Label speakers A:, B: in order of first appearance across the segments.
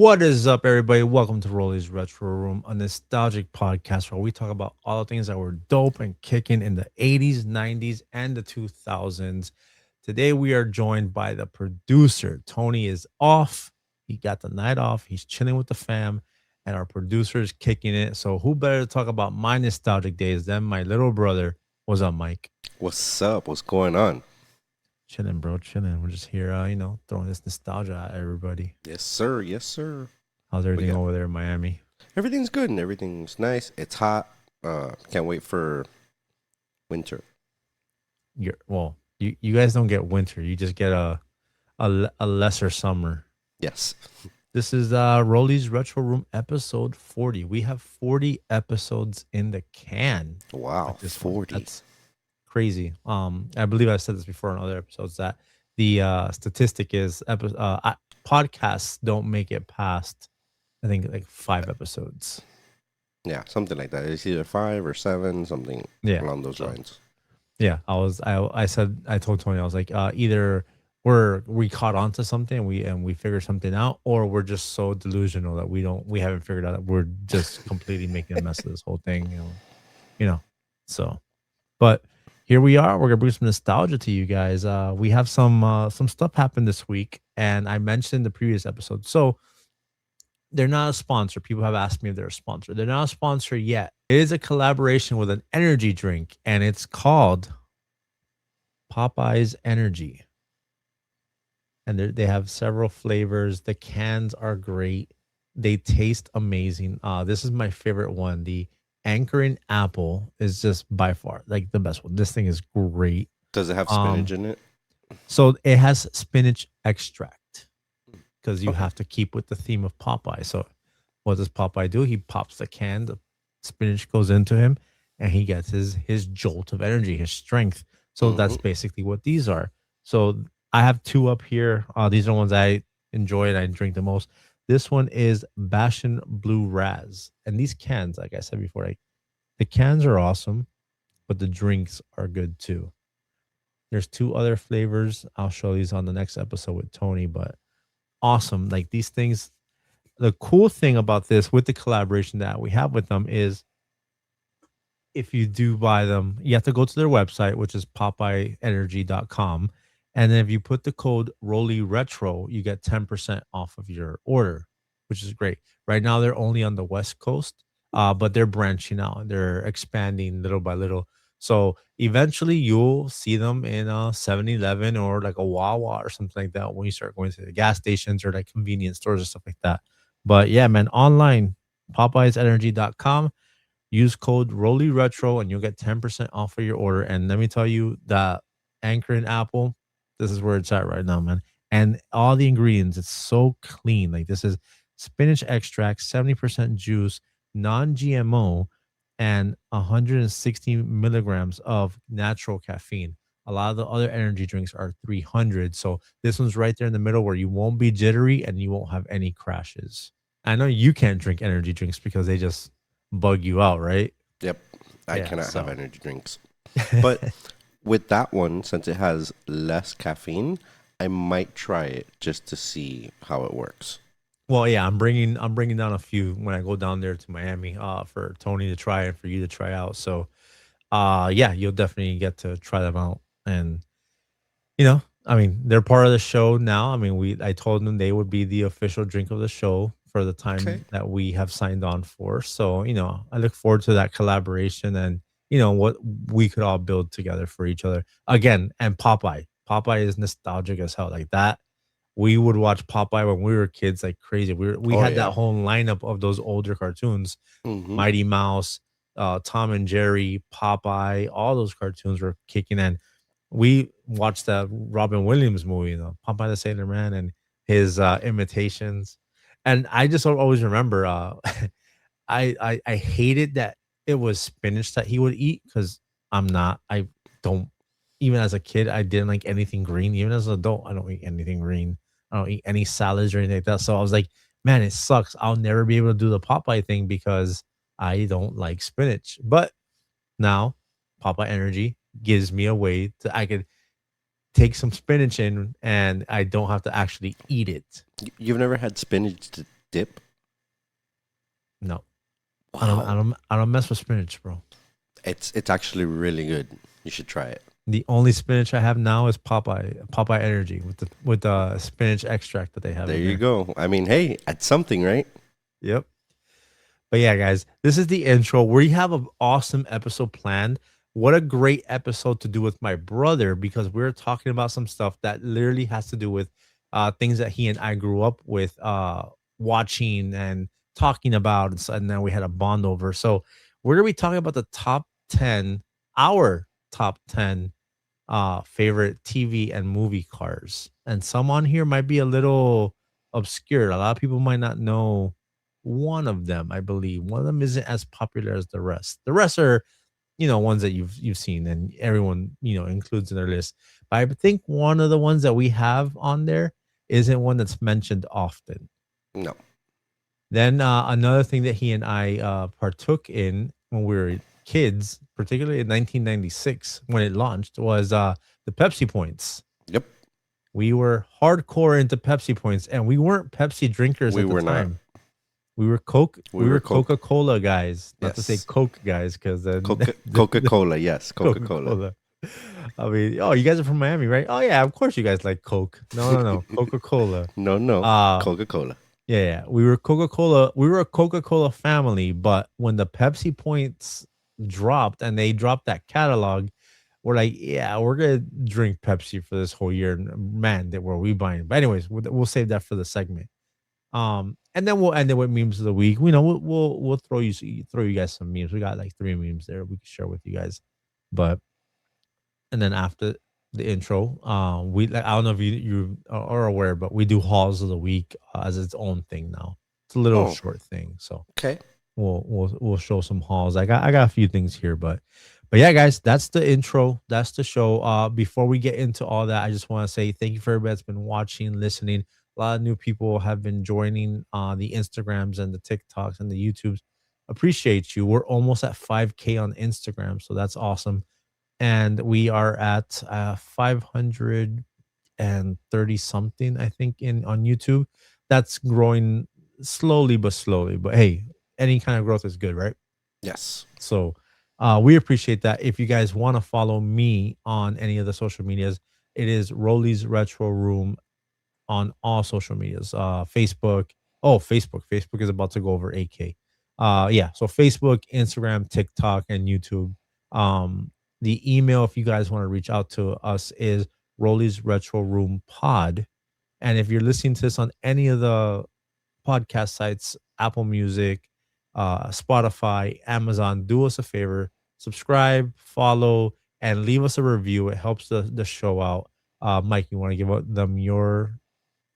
A: What is up, everybody? Welcome to Rolly's Retro Room, a nostalgic podcast where we talk about all the things that were dope and kicking in the 80s, 90s, and the 2000s. Today, we are joined by the producer. Tony is off. He got the night off. He's chilling with the fam, and our producer is kicking it. So, who better to talk about my nostalgic days than my little brother? What's up, Mike?
B: What's up? What's going on?
A: Chilling, bro. Chilling. We're just here, throwing this nostalgia at everybody.
B: Yes, sir. Yes, sir.
A: How's
B: We
A: everything
B: got
A: over there in Miami?
B: everything's good and everything's nice. It's hot. Can't wait for winter.
A: You guys don't get winter. You just get a lesser summer.
B: Yes.
A: This is Roly's Retro Room episode 40. We have 40 episodes in the can
B: Wow.
A: with this one.
B: 40.
A: That's crazy. I believe I said this before in other episodes that the statistic is podcasts don't make it past, I think, like 5 episodes.
B: Yeah, something like that. It's either 5 or 7, something
A: Yeah.
B: along those
A: So
B: lines.
A: yeah, I told Tony, I was like, either we caught on to something and we figured something out, or we're just so delusional that we haven't figured out that we're just completely making a mess of this whole thing, you know. So, but here we are. We're gonna bring some nostalgia to you guys. We have some stuff happened this week, and I mentioned in the previous episode. So they're not a sponsor. People have asked me if they're a sponsor. They're not a sponsor yet. It is a collaboration with an energy drink, and it's called Popeye's Energy. And they have several flavors. The cans are great. They taste amazing. This is my favorite one. The anchoring apple is just by far like the best one. This thing is great.
B: Does it have
A: Um,
B: spinach in it?
A: so it has spinach extract because you
B: Okay.
A: have to keep with the theme of Popeye. So what does Popeye do? He pops the can, the spinach goes into him, and he gets his jolt of energy, his strength. So
B: Mm-hmm.
A: that's basically what these are. So I have two up here. These are the ones I enjoy and I drink the most. This one is Bastion Blue Raz. And these cans, like I said before, like the cans are awesome, but the drinks are good too. There's two other flavors. I'll show these on the next episode with Tony, but awesome. Like these things, the cool thing about this with the collaboration that we have with them is if you do buy them, you have to go to their website, which is popeyeenergy.com. And then if you put the code Roly Retro, you get 10% off of your order, which is great. Right now, they're only on the West Coast, but they're branching out and they're expanding little by little. So eventually, you'll see them in a 7-Eleven or like a Wawa or something like that when you start going to the gas stations or like convenience stores or stuff like that. But yeah, man, online, popeyeenergy.com. Use code Roly Retro and you'll get 10% off of your order. And let me tell you that Anchor and Apple, this is where it's at right now, man. And all the ingredients, it's so clean. Like this is spinach extract, 70% juice, non-GMO, and 160 milligrams of natural caffeine. A lot of the other energy drinks are 300. So this one's right there in the middle where you won't be jittery and you won't have any crashes. I know you can't drink energy drinks because they just bug you out, right?
B: Yep. I
A: Yeah,
B: cannot have
A: so
B: energy drinks. But with that one, since it has less caffeine, I might try it just to see how it works.
A: well, yeah, I'm bringing down a few when I go down there to Miami for Tony to try and for you to try out. So yeah, you'll definitely get to try them out. And I mean, they're part of the show now. I mean, I told them they would be the official drink of the show for the
B: Okay.
A: time that we have signed on for. So, I look forward to that collaboration and, what we could all build together for each other. Again, and Popeye. Popeye is nostalgic as hell. Like that. We would watch Popeye when we were kids like crazy. We
B: Oh,
A: had
B: yeah.
A: that whole lineup of those older cartoons,
B: Mm-hmm.
A: Mighty Mouse, Tom and Jerry, Popeye, all those cartoons were kicking in. We watched the Robin Williams movie, Popeye the Sailor Man and his imitations. And I just always remember I hated that it was spinach that he would eat because I don't even as a kid, I didn't like anything green. Even as an adult, I don't eat anything green. I don't eat any salads or anything like that. So I was like, man, it sucks. I'll never be able to do the Popeye thing because I don't like spinach. But now Popeye Energy gives me a way to I could take some spinach in and I don't have to actually eat it.
B: You've never had spinach dip?
A: No,
B: Wow.
A: I don't mess with spinach, bro.
B: It's actually really good. You should try it.
A: The only spinach I have now is Popeye Energy with the spinach extract that they have
B: There
A: in
B: you
A: there.
B: go. I mean, hey, it's something, right?
A: Yep. But yeah, guys, this is the intro. We have an awesome episode planned. What a great episode to do with my brother because we're talking about some stuff that literally has to do with things that he and I grew up with watching and talking about. And then we had a bond over. So we're going to be talking about the top 10, our top 10 favorite TV and movie cars. And some on here might be a little obscure. A lot of people might not know one of them, I believe. One of them isn't as popular as the rest. The rest are, ones that you've seen and everyone, includes in their list. But I think one of the ones that we have on there isn't one that's mentioned often.
B: No.
A: Then another thing that he and I partook in when we were kids, particularly in 1996 when it launched, was the Pepsi Points.
B: Yep.
A: We were hardcore into Pepsi Points, and we weren't Pepsi drinkers
B: We
A: at the
B: were not.
A: time. We were Coke.
B: We
A: We
B: were
A: were
B: Coke.
A: Coca Cola guys, not to say
B: Yes.
A: Coke guys, because then
B: Coca-Cola. Yes, Coca-Cola.
A: Coca-Cola. I mean, oh, you guys are from Miami, right? Oh yeah, of course you guys like Coke. No, Coca Cola.
B: No.
A: Uh
B: Coca-Cola.
A: Yeah. We were Coca-Cola. We were a Coca-Cola family, but when the Pepsi Points dropped and they dropped that catalog, we're like, yeah, we're gonna drink Pepsi for this whole year. And man, that were we buying. But anyways, we'll save that for the segment. And then we'll end it with memes of the week. We'll throw you guys some memes. We got like 3 memes there we can share with you guys. But and then after the intro, we like I don't know if you are aware, but we do hauls of the week as its own thing now. It's a little
B: Oh,
A: short thing, so
B: okay.
A: we'll show some hauls. I got a few things here, but yeah, guys, that's the intro. That's the show. Before we get into all that, I just want to say thank you for everybody that's been watching, listening. A lot of new people have been joining the Instagrams and the TikToks and the YouTubes. Appreciate you. We're almost at 5K on Instagram, so that's awesome. And we are at 530 something, I think, in on YouTube. That's growing slowly but slowly. But hey, any kind of growth is good, right?
B: Yes.
A: So we appreciate that. If you guys want to follow me on any of the social medias, it is Rolly's Retro Room on all social medias. Facebook. Oh, Facebook. Facebook is about to go over 8K. Yeah. So Facebook, Instagram, TikTok, and YouTube. The email, if you guys want to reach out to us, is Rolysretroroompod. And if you're listening to this on any of the podcast sites, Apple Music, Spotify, Amazon, do us a favor, subscribe, follow, and leave us a review. It helps the show out. Mike, you want to give them your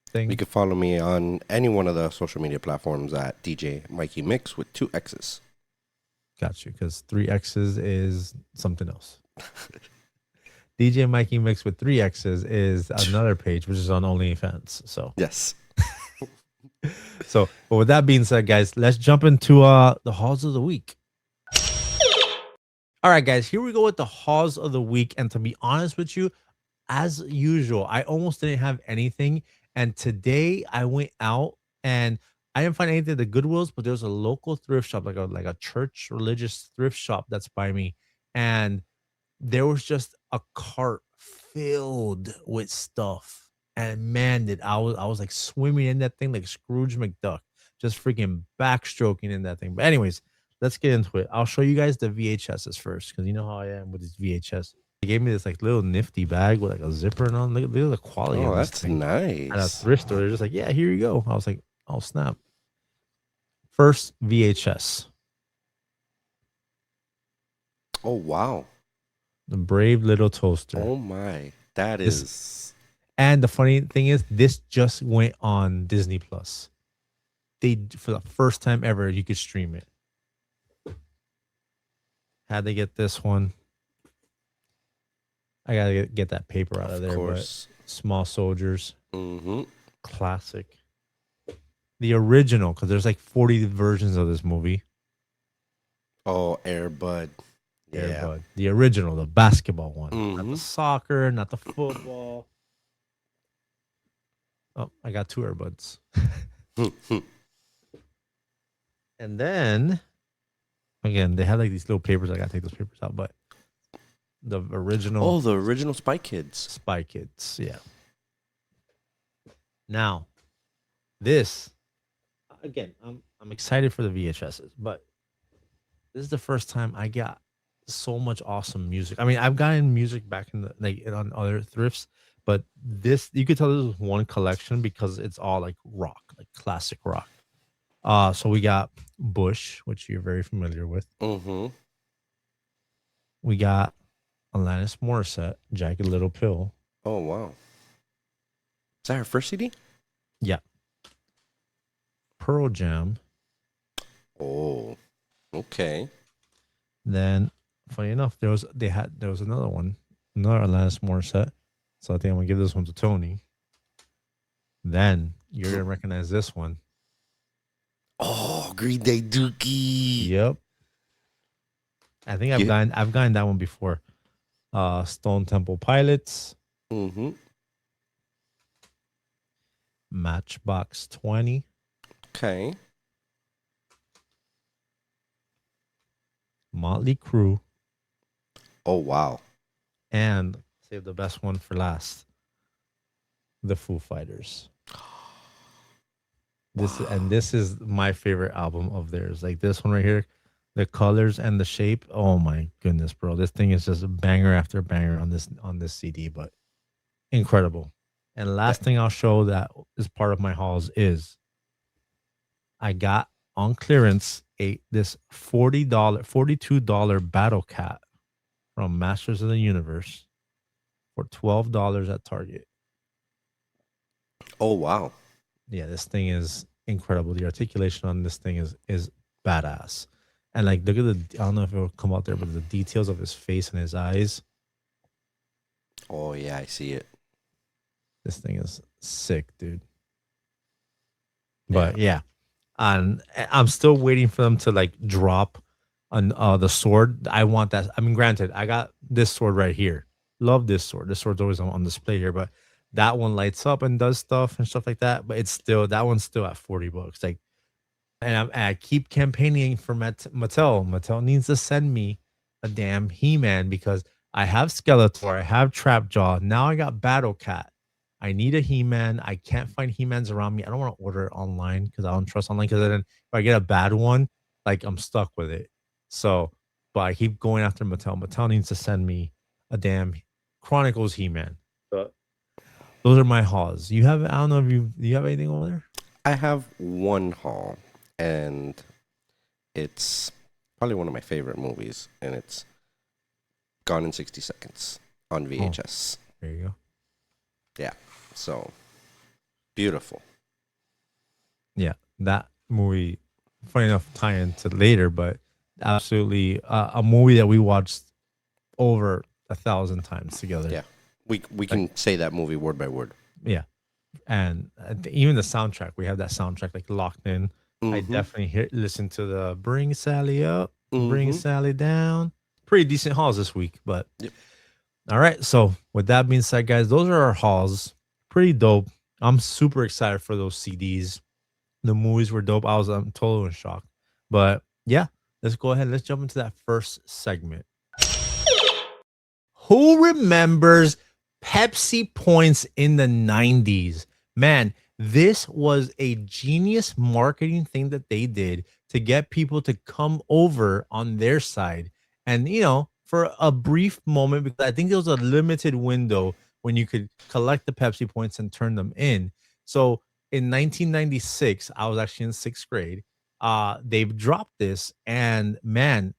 B: You
A: thing?
B: can follow me on any one of the social media platforms at DJ Mikey Mix with 2 X's.
A: Got you, because 3 X's is something else. DJ Mikey Mix with 3 X's is another page, which is on OnlyFans.
B: Yes.
A: But with that being said, guys, let's jump into the hauls of the week. All right, guys, here we go with the hauls of the week. And to be honest with you, as usual, I almost didn't have anything. And today I went out and I didn't find anything at the Goodwills, but there's a local thrift shop, like a church religious thrift shop that's by me. And there was just a cart filled with stuff. And man, did I was like swimming in that thing like Scrooge McDuck, just freaking backstroking in that thing. But anyways, let's get into it. I'll show you guys the VHSs first, because you know how I am with these VHS. They gave me this like little nifty bag with like a zipper and on. Look at the quality
B: Oh,
A: of this
B: that's
A: thing. At a
B: nice.
A: thrift store, they're just like, yeah, here you go. I was like, oh snap. First VHS,
B: Oh, wow.
A: the Brave Little Toaster.
B: Oh, my. That
A: This
B: is.
A: And the funny thing is, this just went on Disney Plus. They, for the first time ever, you could stream it. Had to get this one. I gotta get that paper out of there.
B: Course.
A: But Small Soldiers,
B: Mm-hmm.
A: classic. The original, because there's like 40 versions of this movie.
B: Oh, Air Bud.
A: Air
B: Yeah.
A: Bud. The original, the basketball one. Not
B: Mhm.
A: the soccer, not the football. Oh, I got 2 Air Buds. And then again, they had like these little papers. I gotta take those papers out, but the original
B: Oh, the original Spy Kids.
A: Spy Kids. Yeah. Now, this again, I'm excited for the VHSs, but this is the first time I got so much awesome music. I mean, I've gotten music back in the like on other thrifts, but this you could tell this was one collection because it's all like rock, like classic rock. So we got Bush, which you're very familiar with.
B: Mm-hmm.
A: We got Alanis Morissette, Jagged Little Pill.
B: Oh, wow. Is that her first CD?
A: Yeah. Pearl Jam.
B: Oh, okay.
A: Then, funny enough, there was another one, another Alanis Morissette. So I think I'm gonna give this one to Tony. Then you're gonna recognize this one.
B: Oh, Green Day Dookie.
A: Yep. I think I've gotten that one before. Stone Temple Pilots,
B: Mm-hmm.
A: Matchbox 20,
B: Okay.
A: Motley Crue,
B: Oh, wow.
A: and save the best one for last, the Foo Fighters. This is my favorite album of theirs. Like this one right here, the colors and the shape. Oh my goodness, bro! This thing is just a banger after banger on this CD, but incredible. And last thing I'll show that is part of my hauls is I got on clearance this $42 Battle Cat from Masters of the Universe for $12 at Target.
B: Oh, wow.
A: Yeah, this thing is incredible. The articulation on this thing is badass. And like look at I don't know if it'll come out there, but the details of his face and his eyes.
B: Oh, yeah, I see it.
A: This thing is sick, dude. But yeah. And I'm still waiting for them to like drop on the sword. I want that. I mean, granted, I got this sword right here. Love this sword. This sword's always on display here, but that one lights up and does stuff and stuff like that. But it's still that one's still at $40. Like, and I keep campaigning for Mattel. Mattel needs to send me a damn He-Man because I have Skeletor, I have Trapjaw. Now I got Battle Cat. I need a He-Man. I can't find He-Mans around me. I don't want to order it online because I don't trust online. Because then if I get a bad one, like I'm stuck with it. So, but I keep going after Mattel. Mattel needs to send me a damn Chronicles He-Man. But those are my hauls. You have I don't know if do you have anything over there?
B: I have one haul, and it's probably one of my favorite movies, and it's Gone in 60 Seconds on VHS.
A: There you go.
B: Yeah, so beautiful.
A: Yeah, that movie, funny enough, tie into later, but absolutely a movie that we watched over 1,000 times together.
B: Yeah, we can say that movie word by word.
A: Yeah, and even the soundtrack, we have that soundtrack like locked in. I definitely listen to the "Bring Sally Up, Bring Sally Down." Pretty decent hauls this week, but
B: Yep.
A: All right. So with that being said, guys, those are our hauls. Pretty dope. I'm super excited for those CDs. The movies were dope. I'm totally in shock. But yeah, let's go ahead. Let's jump into that first segment. Who remembers Pepsi Points in the 90s? Man, this was a genius marketing thing that they did to get people to come over on their side. And, for a brief moment, because I think there was a limited window when you could collect the Pepsi Points and turn them in. So in 1996, I was actually in sixth grade. They've dropped this, and man,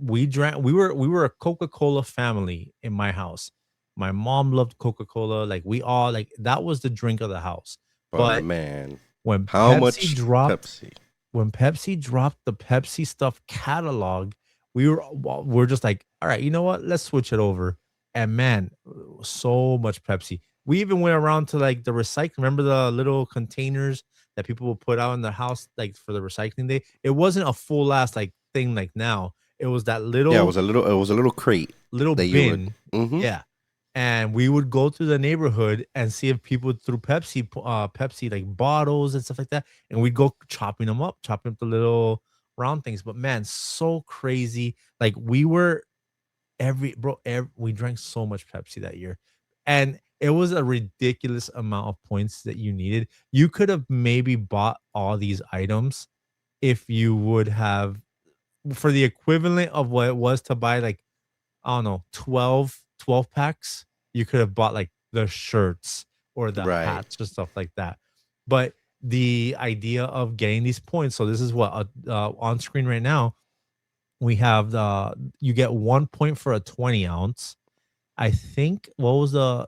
A: we were a Coca-Cola family in my house. My mom loved Coca-Cola. Like we all like that was the drink of the house. But
B: man,
A: when
B: how
A: Pepsi
B: much
A: dropped
B: Pepsi?
A: When Pepsi dropped the Pepsi stuff catalog, we're just like, all right, you know what? Let's switch it over. And man, so much Pepsi. We even went around to like the recycling. Remember the little containers that people would put out in the house, like for the recycling day? It wasn't a full ass like thing like now. It was that little
B: Yeah, it was a little crate that you would.
A: bin. Yeah. And we would go through the neighborhood and see if people threw Pepsi like bottles and stuff like that. And we'd go chopping them up the little round things. But man, so crazy. Like we were we drank so much Pepsi that year, and it was a ridiculous amount of points that you needed. You could have maybe bought all these items if you would have for the equivalent of what it was to buy like I don't know 12 packs. You could have bought like the shirts or the
B: Right.
A: hats or stuff like that. But the idea of getting these points, so this is what on screen right now we have the you get 1 point for a 20 ounce. I think what was the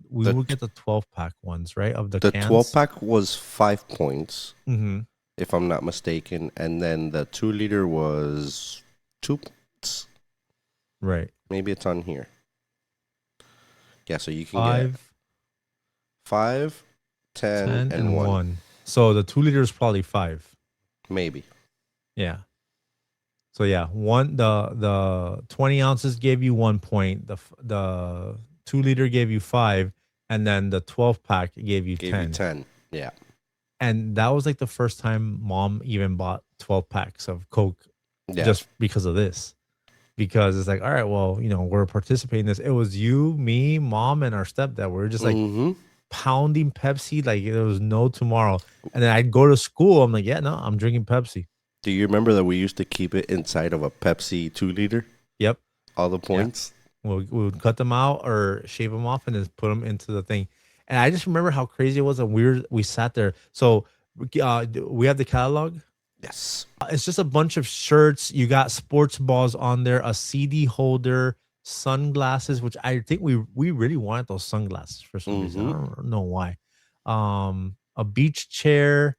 A: we
B: The
A: would get the 12 pack ones, right? Of the
B: the 12
A: cans.
B: pack was 5 points,
A: Hmm.
B: if I'm not mistaken, and then the 2 liter was 2 points.
A: Right.
B: Maybe it's on here. Yeah, so you can get
A: Five,
B: 5, 10,
A: 10,
B: and
A: and
B: 1.
A: one. So the 2 liter is probably five.
B: Maybe.
A: Yeah. So yeah, the 20 ounces gave you 1 point. The 2 liter gave you five, and then the 12 pack gave you
B: Gave you
A: 10.
B: 10. Yeah.
A: And that was like the first time mom even bought 12 packs of Coke
B: Yeah.
A: just because of this. Because it's like, all right, well, we're participating in this. It was you, me, mom, and our stepdad. We were just like
B: Mm-hmm.
A: pounding Pepsi like there was no tomorrow. And then I'd go to school. I'm like, yeah, no, I'm drinking Pepsi.
B: Do you remember that we used to keep it inside of a Pepsi 2 liter?
A: Yep.
B: All the
A: Yeah.
B: points?
A: We would cut them out or shave them off and then put them into the thing. And I just remember how crazy it was. And we sat there. So we have the catalog.
B: Yes.
A: It's just a bunch of shirts. You got sports balls on there, a CD holder, sunglasses, which I think we really wanted those sunglasses for some reason. I
B: Mm-hmm.
A: don't know why. A beach chair,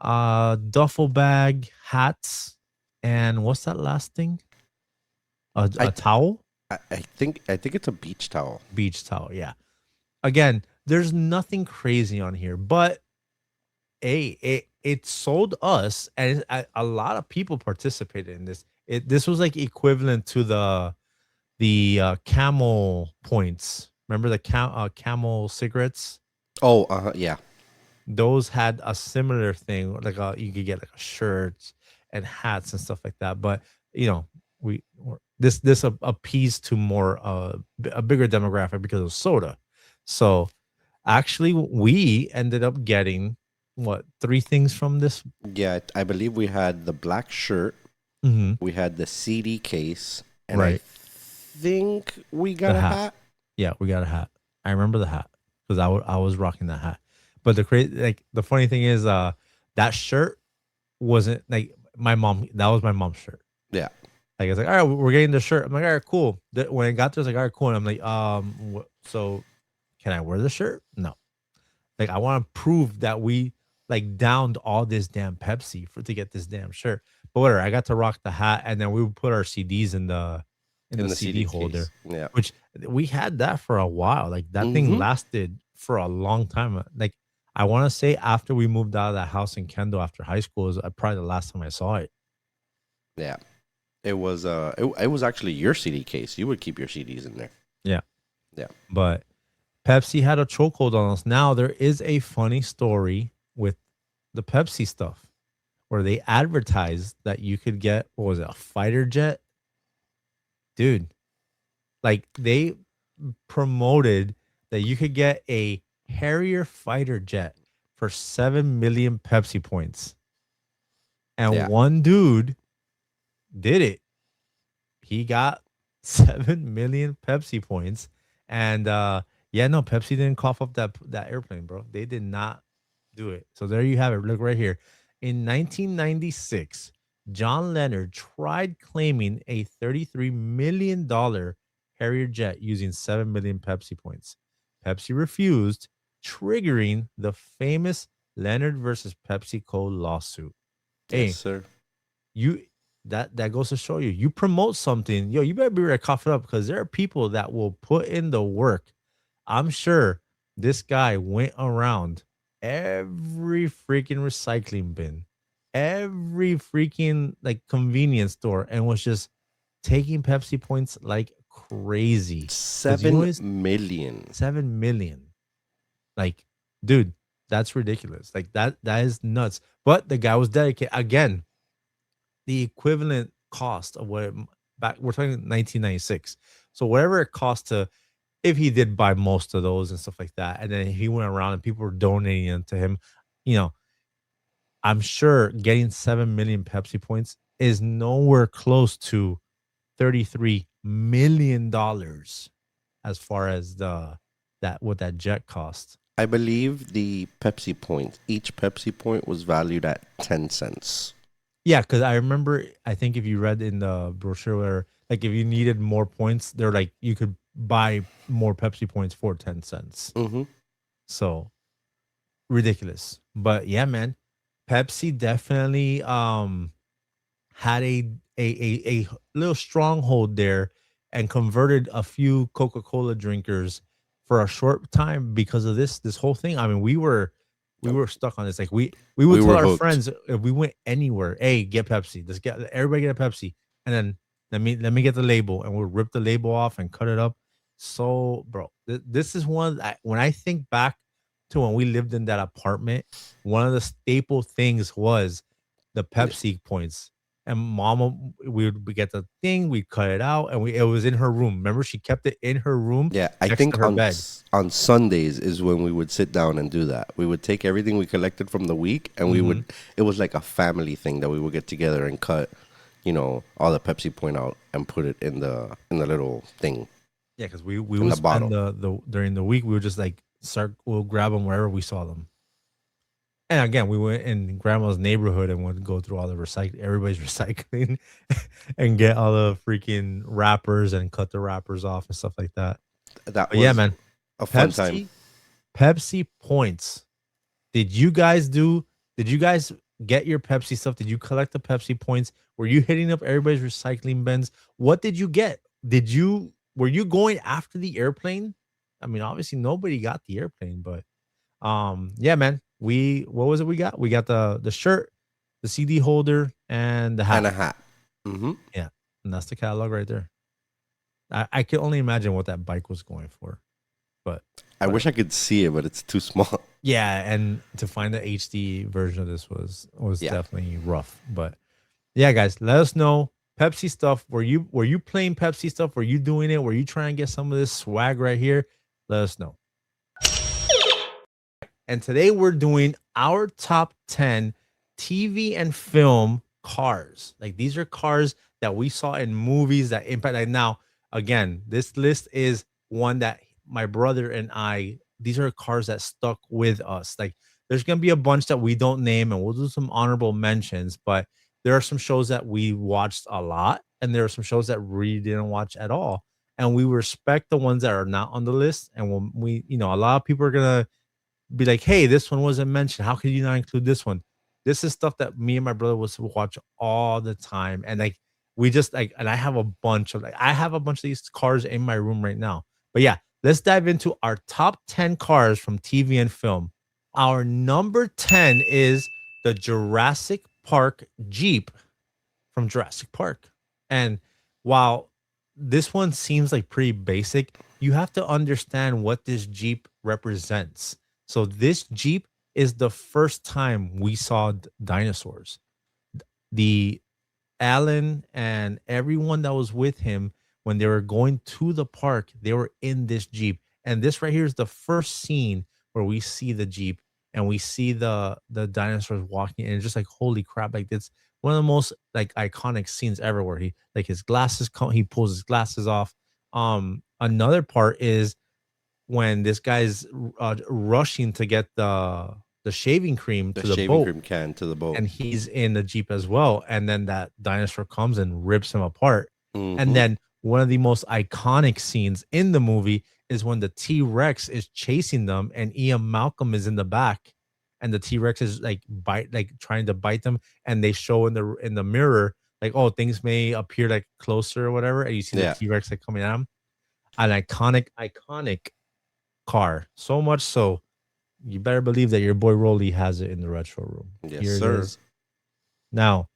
A: duffel bag, hats, and what's that last thing? A
B: I,
A: towel,
B: I think it's a beach towel.
A: beach towel. Yeah. Again, there's nothing crazy on here, but it sold us, and a lot of people participated in this. This was like equivalent to the camel points. Remember the camel cigarettes?
B: Oh, yeah.
A: Those had a similar thing. Like you could get like a shirts and hats and stuff like that. But this appeased to more a bigger demographic because of soda. So actually, we ended up getting what three things from this.
B: Yeah, I believe we had the black shirt,
A: Mhm.
B: we had the CD case, and I
A: Right.
B: think we
A: The
B: got a
A: hat.
B: hat.
A: Yeah, we got a hat. I remember the hat because I was rocking that hat. But the funny thing is, that shirt wasn't like my mom. That was my mom's shirt.
B: Yeah.
A: Like it's like, all right, we're getting the shirt. I'm like, all right, cool. When it got there, I was like, all right, cool. And I'm like, so can I wear the shirt? No. Like I want to prove that we like downed all this damn Pepsi to get this damn shirt. But whatever, I got to rock the hat, and then we would put our CDs in the
B: In the
A: CD
B: CD
A: holder,
B: case. Yeah.
A: which we had that for a while. Like that thing
B: Mm-hmm.
A: lasted for a long time. Like I want to say after we moved out of that house in Kendall after high school is probably the last time I saw it.
B: Yeah. It was actually your CD case. You would keep your CDs in there.
A: Yeah.
B: Yeah.
A: But Pepsi had a chokehold on us. Now there is a funny story with the Pepsi stuff where they advertised that you could get what was it, a fighter jet? Dude, like they promoted that you could get a Harrier fighter jet for 7 million Pepsi points. And
B: Yeah.
A: one dude did it. He got 7 million Pepsi points. And yeah, no, Pepsi didn't cough up that airplane, bro. They did not do it. So there you have it. Look right here. In 1996, John Leonard tried claiming a $33 million Harrier jet using 7 million Pepsi points. Pepsi refused, triggering the famous Leonard versus PepsiCo lawsuit.
B: Yes,
A: Hey,
B: sir.
A: you that goes to show you promote something, yo, you better be ready to cough it up because there are people that will put in the work. I'm sure this guy went around every freaking recycling bin, every freaking like convenience store, and was just taking Pepsi points like crazy. Because
B: 7 million.
A: 7 million. Like, dude, that's ridiculous. Like that is nuts. But the guy was dedicated again. the equivalent cost of what back we're talking 1996. So whatever it cost to if he did buy most of those and stuff like that, and then he went around and people were donating them to him, you know, I'm sure getting 7 million Pepsi points is nowhere close to $33 million as far as the that what that jet cost.
B: I believe the Pepsi point, each Pepsi point was valued at 10 cents.
A: Yeah, because I remember, I think if you read in the brochure where, like, if you needed more points, they're like you could buy more Pepsi points for 10 cents.
B: Mm-hmm.
A: So ridiculous. But yeah, man, Pepsi definitely had a little stronghold there and converted a few Coca-Cola drinkers for a short time because of this whole thing. I mean, we were stuck on this. Like we
B: We
A: would tell
B: were
A: our
B: hooked.
A: friends if we went anywhere, hey, get Pepsi. Let's get everybody get a Pepsi. And then let me get the label and we'll rip the label off and cut it up. So, bro, this is when I think back to when we lived in that apartment, one of the staple things was the Pepsi points. And mama, we get the thing, we cut it out, and it was in her room. Remember, she kept it in her room
B: Yeah, I
A: next to
B: think
A: her bed.
B: on Sundays is when we would sit down and do that. We would take everything we collected from the week, and we
A: Hmm.
B: would. It was like a family thing that we would get together and cut, all the Pepsi point out and put it in the little thing
A: Yeah, because we
B: in
A: would
B: the
A: spend
B: bottle.
A: the during the week, we would just like we'll grab them wherever we saw them. And again, we went in grandma's neighborhood and would go through all the everybody's recycling and get all the freaking wrappers and cut the wrappers off and stuff like that.
B: That
A: But yeah,
B: was
A: man,
B: a fun time.
A: Pepsi, Pepsi points. Did you guys do? Did you guys get your Pepsi stuff? Did you collect the Pepsi points? Were you hitting up everybody's recycling bins? What did you get? Were you going after the airplane? I mean, obviously nobody got the airplane, but yeah, man. What was it we got? We got the shirt, the CD holder, and the
B: And
A: hat.
B: a hat. Hmm.
A: Yeah. And that's the catalog right there. I can only imagine what that bike was going for, but
B: I wish I
A: whatever.
B: could see it, but it's too small.
A: Yeah, and to find the HD version of this was
B: Yeah.
A: definitely rough. But yeah, guys, let us know Pepsi stuff. Were you playing Pepsi stuff? Were you doing it? Were you trying to get some of this swag right here? Let us know. And today we're doing our top 10 TV and film cars. Like these are cars that we saw in movies that impact. Like now, again, this list is one that my brother and I, these are cars that stuck with us. Like there's going to be a bunch that we don't name and we'll do some honorable mentions, but there are some shows that we watched a lot and there are some shows that we didn't watch at all. And we respect the ones that are not on the list. And when a lot of people are going to be like, "Hey, this one wasn't mentioned. How could you not include this one?" This is stuff that me and my brother was to watch all the time, and like we just like, and I have a bunch of these cars in my room right now. But yeah, let's dive into our top 10 cars from TV and film. Our number 10 is the Jurassic Park Jeep from Jurassic Park. And while this one seems like pretty basic, you have to understand what this Jeep represents. So this Jeep is the first time we saw dinosaurs. The Alan and everyone that was with him when they were going to the park, they were in this Jeep. And this right here is the first scene where we see the Jeep and we see the dinosaurs walking, and it's just like holy crap, like it's one of the most like iconic scenes ever where he like his glasses he pulls his glasses off. Another part is when this guy's rushing to get the shaving cream
B: The
A: to the
B: shaving
A: boat
B: cream can to the boat.
A: and he's in the Jeep as well. And then that dinosaur comes and rips him apart. And
B: Hmm.
A: then one of the most iconic scenes in the movie is when the T-Rex is chasing them and Ian Malcolm is in the back and the T-Rex is like trying to bite them and they show in the mirror like, oh, things may appear like closer or whatever, and you see the
B: Yeah.
A: T-Rex like coming at him. An iconic car. So much so you better believe that your boy Roly has it in the retro room.
B: Yes,
A: Here it
B: sir.
A: is. Now,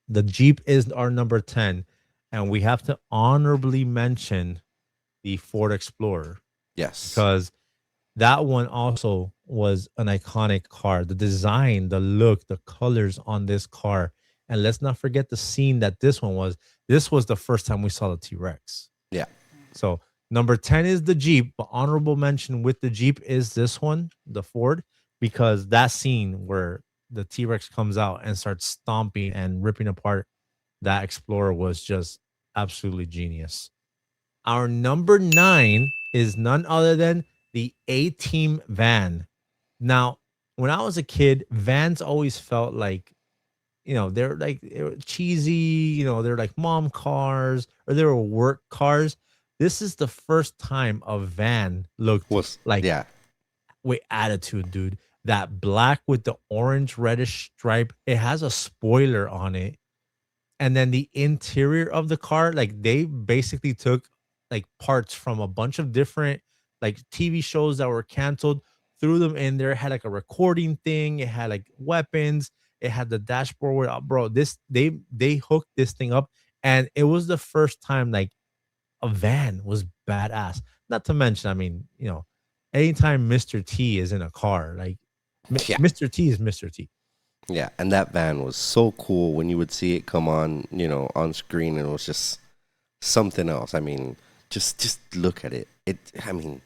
A: the Jeep is our number 10, and we have to honorably mention the Ford Explorer
B: Yes.
A: because that one also was an iconic car. The design, the look, the colors on this car. And let's not forget the scene that this one was. This was the first time we saw the T-Rex.
B: Yeah.
A: So number 10 is the Jeep, but honorable mention with the Jeep is this one, the Ford, because that scene where the T-Rex comes out and starts stomping and ripping apart that Explorer was just absolutely genius. Our number 9 is none other than the A-Team van. Now, when I was a kid, vans always felt like, they were cheesy, they're like mom cars or they were work cars. This is the first time a van looked
B: Was
A: like
B: yeah.
A: with attitude, dude. That black with the orange reddish stripe, it has a spoiler on it. And then the interior of the car, like they basically took like parts from a bunch of different like TV shows that were canceled, threw them in there. It had like a recording thing, it had like weapons, it had the dashboard where bro, this they hooked this thing up, and it was the first time like a van was badass. Not to mention, I mean, anytime Mr. T is in a car, like
B: Yeah.
A: Mr. T is Mr. T.
B: Yeah, and that van was so cool when you would see it come on, on screen, and it was just something else. I mean, just look at it. I mean,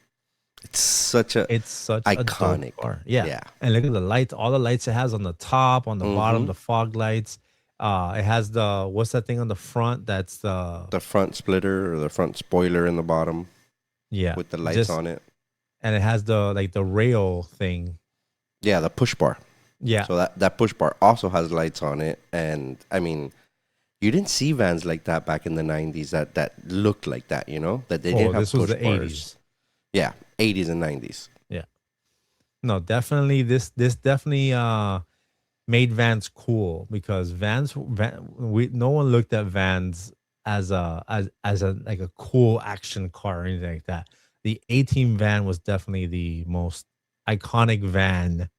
B: it's such a
A: It's such a
B: iconic.
A: dope car. Yeah.
B: Yeah.
A: And look at the lights, all the lights it has on the top, on the bottom,
B: Mm-hmm.
A: the fog lights. It has the what's that thing on the front? That's the
B: The front splitter or the front spoiler in the bottom
A: yeah,
B: with the lights
A: just
B: on it.
A: and it has the like the rail thing.
B: Yeah, the push bar.
A: Yeah.
B: So that push bar also has lights on it, and I mean, you didn't see vans like that back in the 90s that looked like that, that they
A: Oh,
B: didn't have
A: this was
B: push
A: the
B: bars.
A: 80s.
B: Yeah, 80s and 90s.
A: Yeah. No, definitely this definitely made Vans cool because no one looked at Vans as a like a cool action car or anything like that. The A-Team van was definitely the most iconic van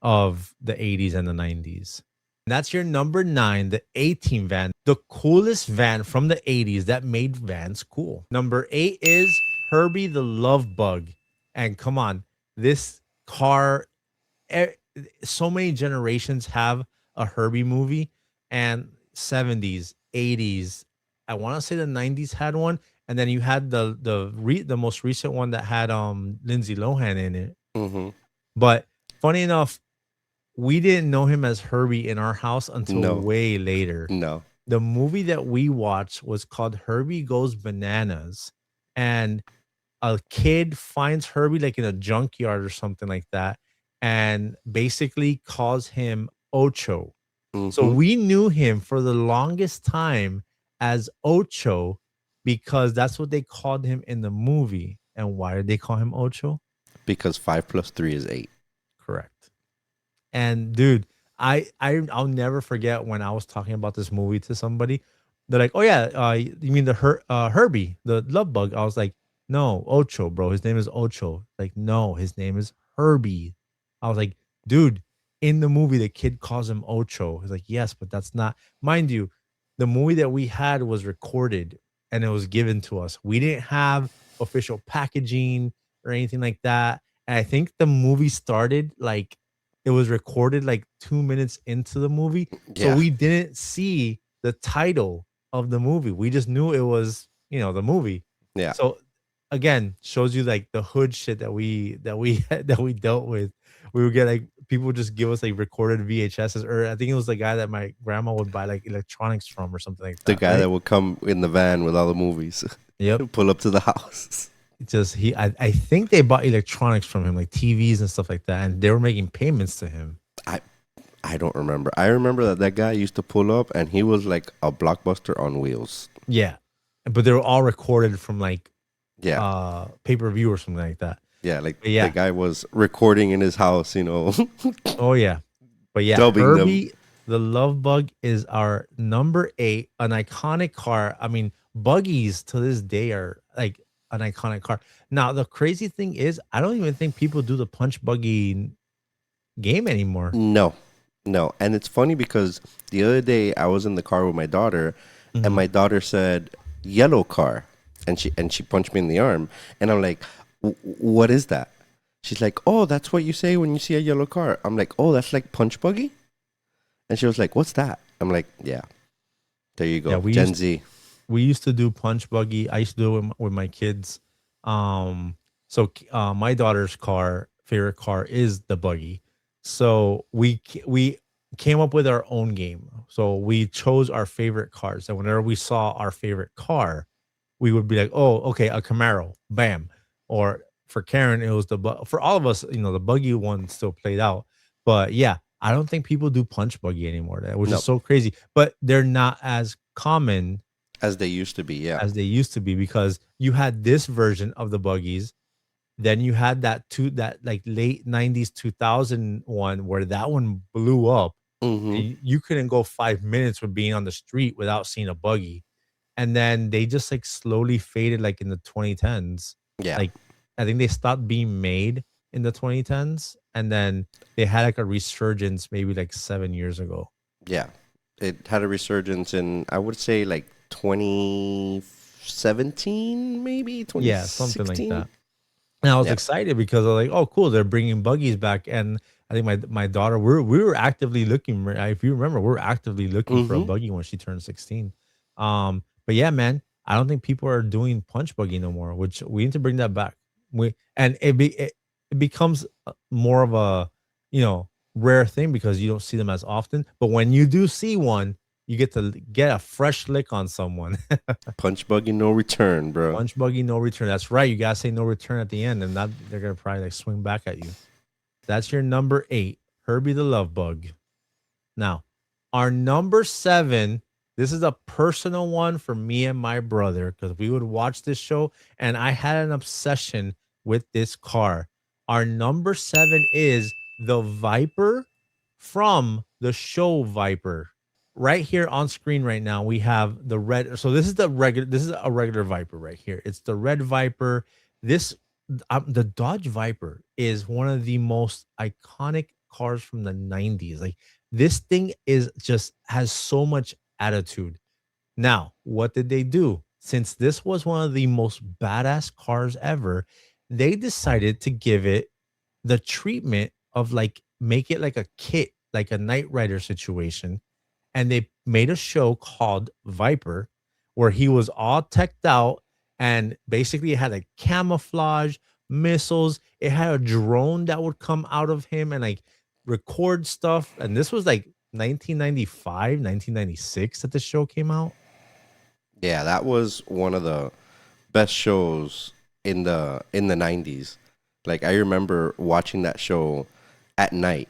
A: of the 80s and the 90s. And that's your number 9, the A-Team van, the coolest van from the 80s that made Vans cool. Number 8 is Herbie the Love Bug. And come on, this car e- so many generations have a Herbie movie, and 70s, 80s. I want to say the 90s had one, and then you had the most recent one that had Lindsay Lohan in it.
B: Mm-hmm.
A: But funny enough, we didn't know him as Herbie in our house until
B: No.
A: way later.
B: No.
A: The movie that we watched was called Herbie Goes Bananas, and a kid finds Herbie like in a junkyard or something like that, and basically calls him Ocho. So
B: Mm-hmm.
A: we knew him for the longest time as Ocho because that's what they called him in the movie. And why did they call him Ocho?
B: Because 5 plus 3 is 8.
A: Correct. And dude, I'll never forget when I was talking about this movie to somebody. They're like, "Oh yeah, you mean the Herbie, the love bug?" I was like, "No, Ocho, bro. His name is Ocho." Like, "No, his name is Herbie." I was like, "Dude, in the movie, the kid calls him Ocho." He's like, "Yes, but that's not." Mind you, the movie that we had was recorded and it was given to us. We didn't have official packaging or anything like that. And I think the movie started like it was recorded like 2 minutes into the movie, so
B: Yeah.
A: we didn't see the title of the movie. We just knew it was, the movie.
B: Yeah.
A: So, again, shows you, like, the hood shit that we that we dealt with. We would get, like people would just give us, like, recorded VHSs, or I think it was the guy that my grandma would buy, like, electronics from or something like
B: The
A: that,
B: guy
A: right?
B: that would come in the van with all the movies,
A: Yep.
B: pull up to the house.
A: I think they bought electronics from him, like TVs and stuff like that, and they were making payments to him.
B: I don't remember. I remember that guy used to pull up and he was like a blockbuster on wheels.
A: Yeah. But they were all recorded from like
B: Yeah.
A: pay-per-view or something like that.
B: Yeah. Like
A: But yeah.
B: the guy was recording in his house,
A: Oh yeah. But yeah,
B: dubbing them.
A: Herbie the Love Bug is our number 8, an iconic car. I mean, buggies to this day are like an iconic car. Now, the crazy thing is, I don't even think people do the punch buggy game anymore.
B: No. No. And it's funny because the other day I was in the car with my daughter and my daughter said, "Yellow car." And she punched me in the arm. And I'm like, "What is that?" She's like, "Oh, that's what you say when you see a yellow car." I'm like, "Oh, that's like punch buggy?" And she was like, "What's that?" I'm like, yeah, there you
A: Yeah,
B: go, Gen Z.
A: we used to do punch buggy. I used to do it with my kids. My daughter's favorite car is the buggy. So we came up with our own game. So we chose our favorite cars, and whenever we saw our favorite car, we would be like, "Oh, okay, a Camaro, bam!" Or for Karen, it was for all of us, the buggy one still played out. But yeah, I don't think people do punch buggy anymore, which is
B: No,
A: so crazy. But they're not as common
B: as they used to be. Yeah.
A: as they used to be because you had this version of the buggies, then you had that like late 90s 2001 where that one blew up
B: Mm-hmm.
A: and you couldn't go 5 minutes with being on the street without seeing a buggy. And then they just like slowly faded like in the 2010s.
B: Yeah.
A: Like I think they stopped being made in the 2010s and then they had like a resurgence maybe like 7 years ago.
B: Yeah. It had a resurgence in, I would say, like 2017, maybe
A: Yeah, something like
B: 2016.
A: that. And I was
B: Yeah.
A: excited because I was like, "Oh, cool! They're bringing buggies back." And I think my daughter, we were actively looking. If you remember, we were actively looking for a
B: Mm-hmm.
A: buggy when she turned 16. But yeah, man, I don't think people are doing punch buggy no more. Which we need to bring that back. It becomes more of a rare thing because you don't see them as often. But when you do see one, you get to get a fresh lick on someone.
B: Punch buggy, no return, bro.
A: Punch buggy, no return. That's right. You gotta say no return at the end, and that they're gonna probably like swing back at you. That's your number 8, Herbie the Love Bug. Now, our number 7, this is a personal one for me and my brother because we would watch this show, and I had an obsession with this car. Our number 7 is the Viper from the show Viper. Right here on screen right now, we have the red. So this is a regular Viper right here. It's the red Viper. This the Dodge Viper is one of the most iconic cars from the 90s. Like this thing is just has so much attitude. Now, what did they do? Since this was one of the most badass cars ever, they decided to give it the treatment of like make it like a kit, like a Knight Rider situation. And they made a show called Viper where he was all teched out and basically it had like camouflage, missiles. It had a drone that would come out of him and like record stuff. And this was like 1995, 1996 that the show came out.
B: Yeah, that was one of the best shows in the 90s. Like I remember watching that show at night.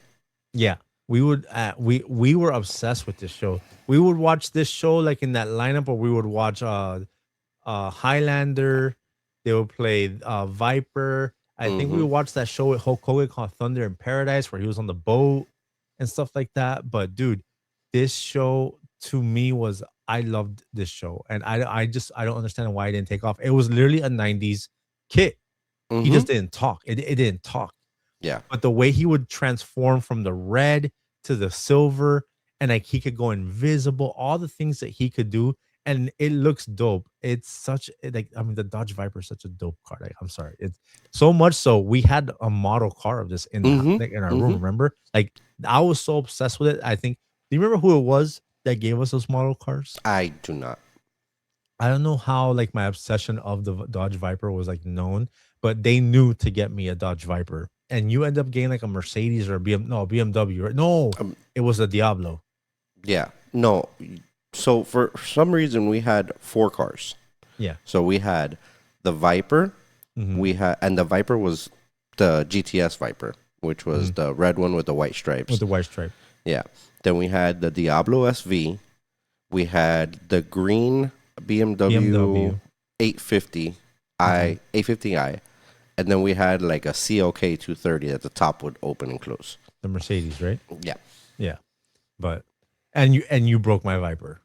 A: Yeah. We were obsessed with this show. We would watch this show like in that lineup where we would watch Highlander. They would play Viper. I think we
B: Mm-hmm.
A: watched that show with Hulk Hogan called Thunder in Paradise where he was on the boat and stuff like that. But dude, this show to me was I loved this show. And I don't understand why it didn't take off. It was literally a 90s kid. He
B: Mm-hmm.
A: just didn't talk. It didn't talk.
B: Yeah.
A: But the way he would transform from the red to the silver and like he could go invisible, all the things that he could do, and it looks dope. It's such like I mean the Dodge Viper is such a dope car. Like, I'm sorry. It's so much so we had a model car of this in
B: Mm-hmm.
A: like in our room,
B: Mm-hmm.
A: remember? Like I was so obsessed with it. I think do you remember who it was that gave us those model cars?
B: I do not.
A: I don't know how like my obsession of the Dodge Viper was like known, but they knew to get me a Dodge Viper. And you end up getting like a Mercedes or a BMW, right? No,
B: Um,
A: it was a Diablo.
B: yeah. No. So for some reason we had four cars.
A: Yeah.
B: So we had the Viper,
A: Mhm.
B: we had and the Viper was the GTS Viper, which was
A: Mhm.
B: the red one with the white stripes.
A: With the white stripe.
B: Yeah. Then we had the Diablo SV. We had the green BMW
A: BMW.
B: 850
A: Mhm.
B: 850i, and then we had like a CLK 230 that the top would open and close.
A: The Mercedes, right?
B: Yeah,
A: Yeah. But and you broke my Viper.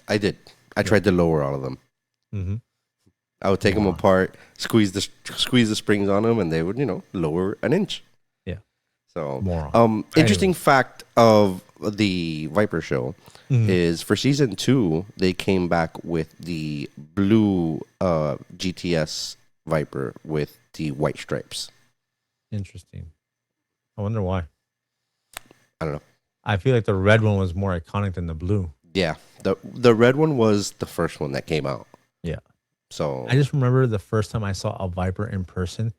B: I did. I
A: Yeah.
B: tried to lower all of them.
A: Mhm.
B: I would take them
A: Wow.
B: apart, squeeze the springs on them, and they would lower an inch.
A: Yeah.
B: So,
A: Moron.
B: interesting
A: Anyways.
B: fact of the Viper show
A: Mhm.
B: is for season 2 they came back with the blue GTS Viper with the white stripes.
A: Interesting. I wonder why.
B: I don't know.
A: I feel like the red one was more iconic than the blue.
B: Yeah, the red one was the first one that came out.
A: Yeah. I
B: So
A: just remember the first time I saw a Viper in person.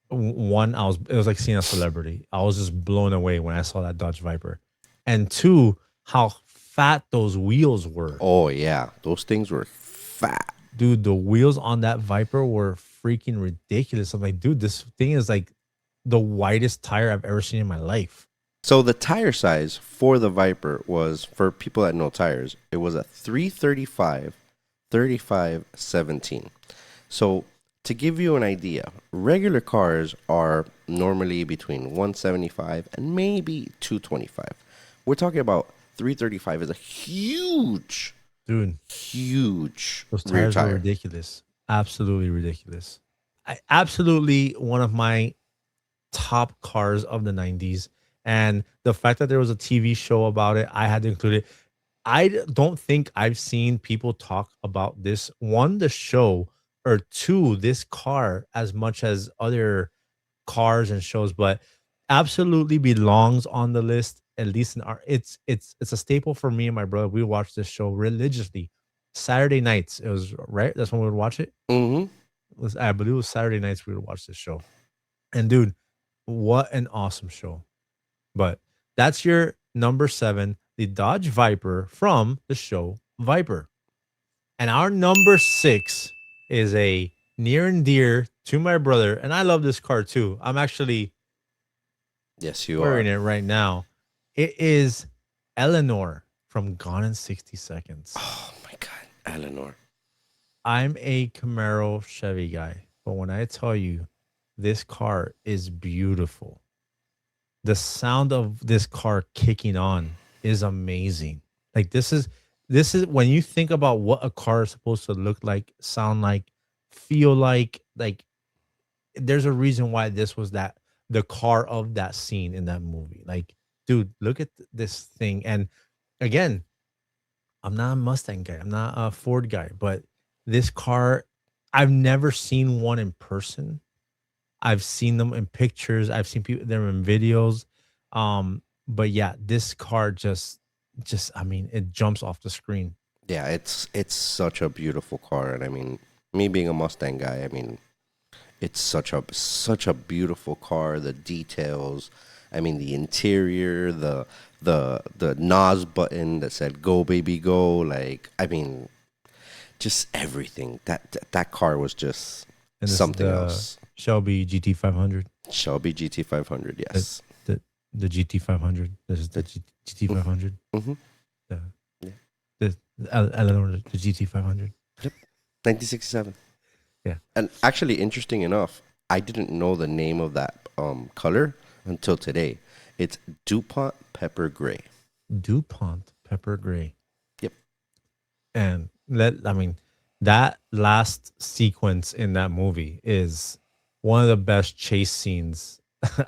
A: One, it was like seeing a celebrity. I was just blown away when I saw that Dodge Viper. And two, how fat those wheels were.
B: oh yeah, those things were fat.
A: Dude, the wheels on that Viper were freaking ridiculous. I'm like, dude, this thing is like the widest tire I've ever seen in my life.
B: So the tire size for the Viper was, for people that know tires, it was a 335 35 17. So to give you an idea, regular cars are normally between 175 and maybe 225. We're talking about 335 is a huge,
A: Dude,
B: huge
A: those
B: rear
A: tires were
B: tire.
A: ridiculous. Absolutely ridiculous. Absolutely one of my top cars of the 90s. And the fact that there was a TV show about it, I had to include it. Don't think I've seen people talk about this one, the show, or two, this car as much as other cars and shows, but absolutely belongs on the list. At least in our, it's a staple for me and my brother. We watch this show religiously. Saturday nights, it was right. That's when we would watch it.
B: Mm-hmm.
A: I believe it was Saturday nights we would watch this show. And dude, what an awesome show! But that's your number 7, the Dodge Viper from the show Viper. And our number 6 is a near and dear to my brother. And I love this car too. I'm actually
B: Yes, you
A: wearing
B: are.
A: it right now. It is Eleanor from Gone in 60 Seconds.
B: Oh my God, Eleanor.
A: I'm a Camaro Chevy guy, but when I tell you this car is beautiful, the sound of this car kicking on is amazing. Like this is when you think about what a car is supposed to look like, sound like, feel like there's a reason why this was that the car of that scene in that movie. Like, dude, look at this thing. And again, I'm not a Mustang guy. I'm not a Ford guy, but this car, I've never seen one in person. I've seen them in pictures. I've seen people them in videos. But yeah, this car just I mean, it jumps off the screen.
B: Yeah, it's such a beautiful car, and I mean, me being a Mustang guy, I mean, it's such a beautiful car. The details, I mean, the interior, the NOS button that said "Go baby go," like I mean, just everything. That car was just
A: And this is
B: something
A: the
B: else.
A: Shelby GT500.
B: Shelby GT500,
A: The
B: yes.
A: the, the GT500. This is the GT500.
B: Mm-hmm.
A: The
B: Yeah.
A: Eleanor, the GT500.
B: 1967.
A: Yeah.
B: And actually, interesting enough, I didn't know the name of that color until today. It's DuPont Pepper Gray.
A: DuPont Pepper Gray.
B: Yep.
A: And I mean, that last sequence in that movie is one of the best chase scenes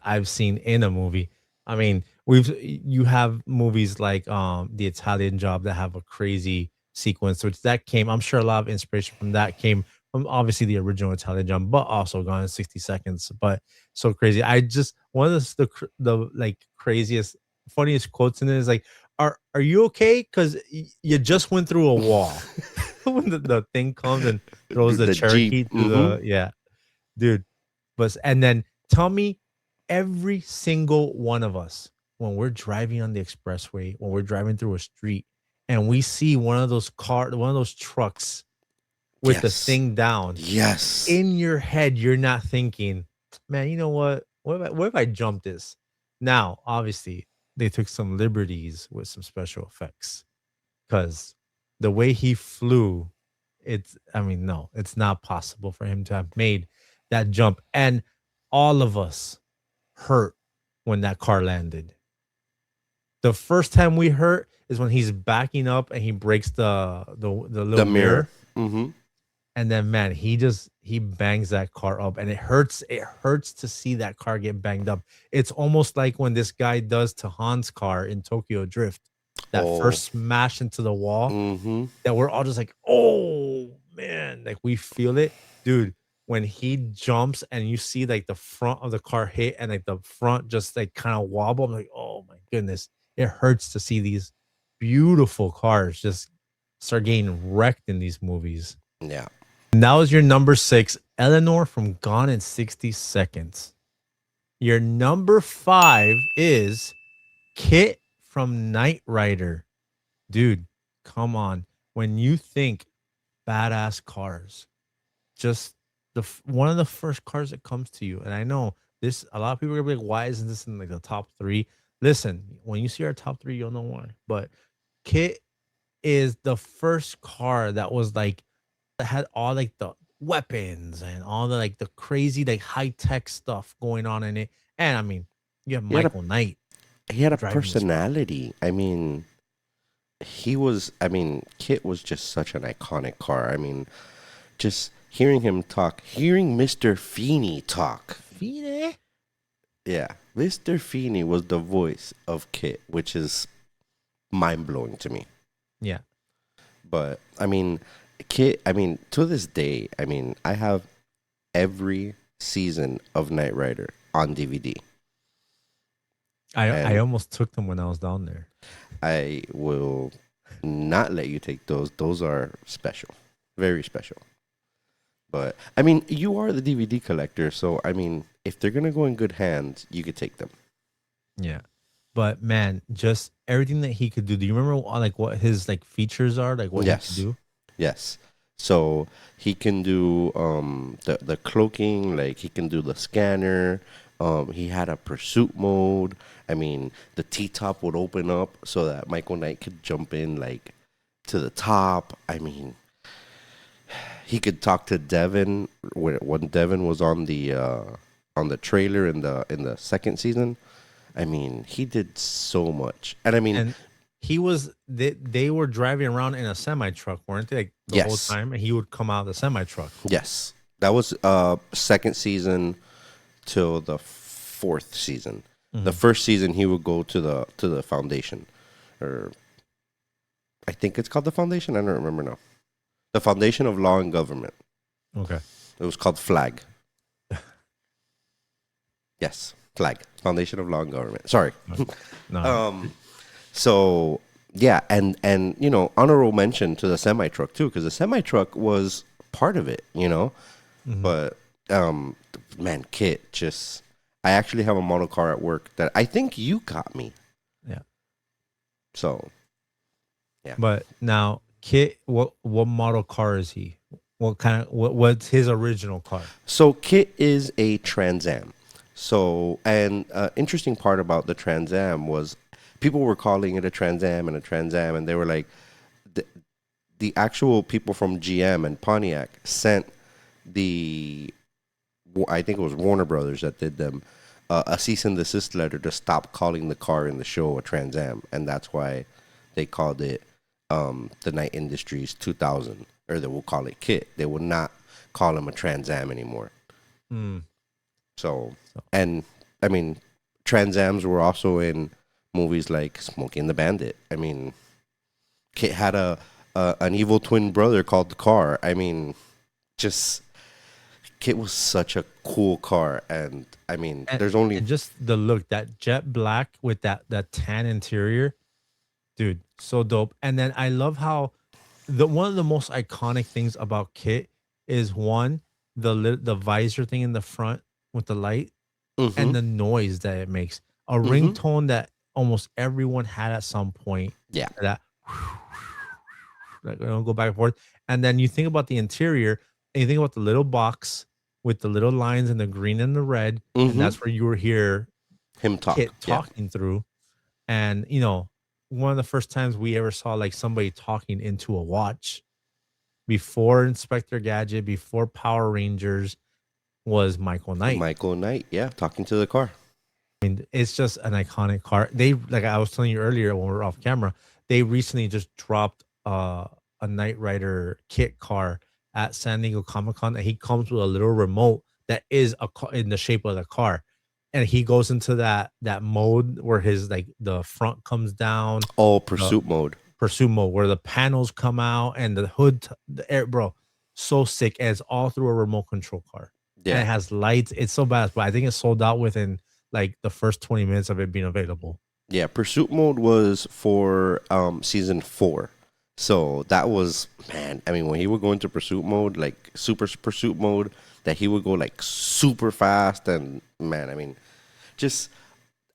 A: I've seen in a movie. I mean, you have movies like The Italian Job that have a crazy sequence, which that came, I'm sure a lot of inspiration from that came from obviously the original Italian Job, but also Gone in 60 Seconds. But so crazy. I just one of the like craziest, funniest quotes in it is like, are you okay? Because you just went through a wall. When the thing comes and throws the
B: The Jeep.
A: Cherokee through
B: Mm-hmm.
A: the yeah, dude. But and then tell me, every single one of us, when we're driving on the expressway, when we're driving through a street, and we see one of those trucks with the
B: Yes.
A: thing down,
B: Yes.
A: in your head, you're not thinking, man, you know what? What if I jump this? Now, obviously, they took some liberties with some special effects because the way he flew, I mean, no, it's not possible for him to have made that jump. And all of us hurt when that car landed. The first time we hurt is when he's backing up and he breaks the
B: The
A: little
B: mirror.
A: mirror.
B: Mm-hmm.
A: And then man, he bangs that car up and it hurts to see that car get banged up. It's almost like when this guy does to Han's car in Tokyo Drift, that
B: Oh.
A: first smash into the wall,
B: Mm-hmm.
A: that we're all just like, "Oh, man." Like we feel it. Dude, when he jumps and you see like the front of the car hit and like the front just like kind of wobble, I'm like, "Oh my goodness." it hurts to see these beautiful cars just start getting wrecked in these movies.
B: Yeah.
A: And that was your number 6, Eleanor from Gone in 60 Seconds. Your number 5 is Kit from Knight Rider. Dude, come on. When you think badass cars, just one of the first cars that comes to you. And I know this, a lot of people are gonna be like, why isn't this in like the top 3? Listen, when you see our top 3, you'll know why. But Kit is the first car that was like that had all like the weapons and all the like the crazy like high tech stuff going on in it. And I mean, you have
B: He had a
A: Michael Knight
B: he had a
A: driving this car.
B: personality. Kit was just such an iconic car. I mean, just hearing him talk, hearing Mr. Feeney talk.
A: Feeney?
B: Yeah, Mr. Feeney was the voice of Kit, which is mind blowing to me.
A: Yeah.
B: But I mean, Kit. I mean, to this day, I mean, I have every season of Knight Rider on DVD.
A: I
B: And
A: almost took them when I was down there.
B: I will not let you take those. Those are special, very special. But I mean, you are the DVD collector, so I mean, if they're gonna go in good hands, you could take them.
A: Yeah. But man, just everything that he could do. Do you remember like what his like features are? Like what he could
B: Yes,
A: do?
B: yes. So he can do the cloaking, like he can do the scanner. He had a pursuit mode. I mean, the T top would open up so that Michael Knight could jump in like to the top. I mean, he could talk to Devin when Devin was on the trailer in the second season. I mean, he did so much, and I mean,
A: And they were driving around in a semi truck, weren't they? Like the whole
B: yes,
A: time, and he would come out of the semi truck.
B: yes, that was second season till the fourth season. The
A: Mhm.
B: first season, he would go to the foundation, or I think it's called the foundation. I don't remember now. The Foundation of Law and Government.
A: Okay.
B: It was called Flag. Yes, Flag. Foundation of Law and Government. Sorry.
A: No.
B: So yeah, and you know, honorable mention to the semi truck too, because the semi truck was part of it. You know,
A: Mhm.
B: but man, Kit just. I actually have a model car at work that I think you got me.
A: Yeah.
B: So, yeah.
A: But now, Kit, what model car is he? What kind of what's his original car?
B: So Kit is a Trans Am. So, and interesting part about the Trans Am was people were calling it a Trans Am and a Trans Am, and they were like, the actual people from GM and Pontiac sent I think it was Warner Brothers that did them, a cease and desist letter to stop calling the car in the show a Trans Am, and that's why they called it the Knight Industries 2000, or they will call it Kit. They will not call him a Trans Am anymore.
A: Mm.
B: So, and I mean, Trans Ams were also in movies like Smokey and the Bandit. I mean, Kit had an evil twin brother called the Car. I mean, just Kit was such a cool car, and I mean, there's only
A: and just the look, that jet black with that tan interior, dude, so dope. And then I love how the one of the most iconic things about Kit is one, the visor thing in the front with the light
B: mm-hmm,
A: and the noise that it makes. A
B: mm-hmm,
A: ringtone that almost everyone had at some point.
B: yeah,
A: That like, go back and forth. And then you think about the interior and you think about the little box with the little lines and the green and the red, and
B: mm-hmm.
A: that's where you were here
B: Him talk,
A: Kit
B: yeah,
A: talking through. And you know, one of the first times we ever saw like somebody talking into a watch before Inspector Gadget, before Power Rangers, was Michael Knight.
B: Michael Knight, yeah, talking to the car,
A: I mean, it's just an iconic car. They, like I was telling you earlier when we were off camera, they recently just dropped a Knight Rider kit car at San Diego Comic Con, and he comes with a little remote that is in the shape of the car, and he goes into that mode where his like the front comes down,
B: all
A: the
B: pursuit mode,
A: pursuit mode where the panels come out and the hood, the air, bro, so sick. And it's all through a remote control car, and
B: yeah.
A: it has lights. It's so bad, but I think it sold out within like the first 20 minutes of it being available.
B: Yeah, pursuit mode was for season 4. So that was, man, I mean, when he would go into pursuit mode, like super pursuit mode, that he would go like super fast, and man, I mean, just,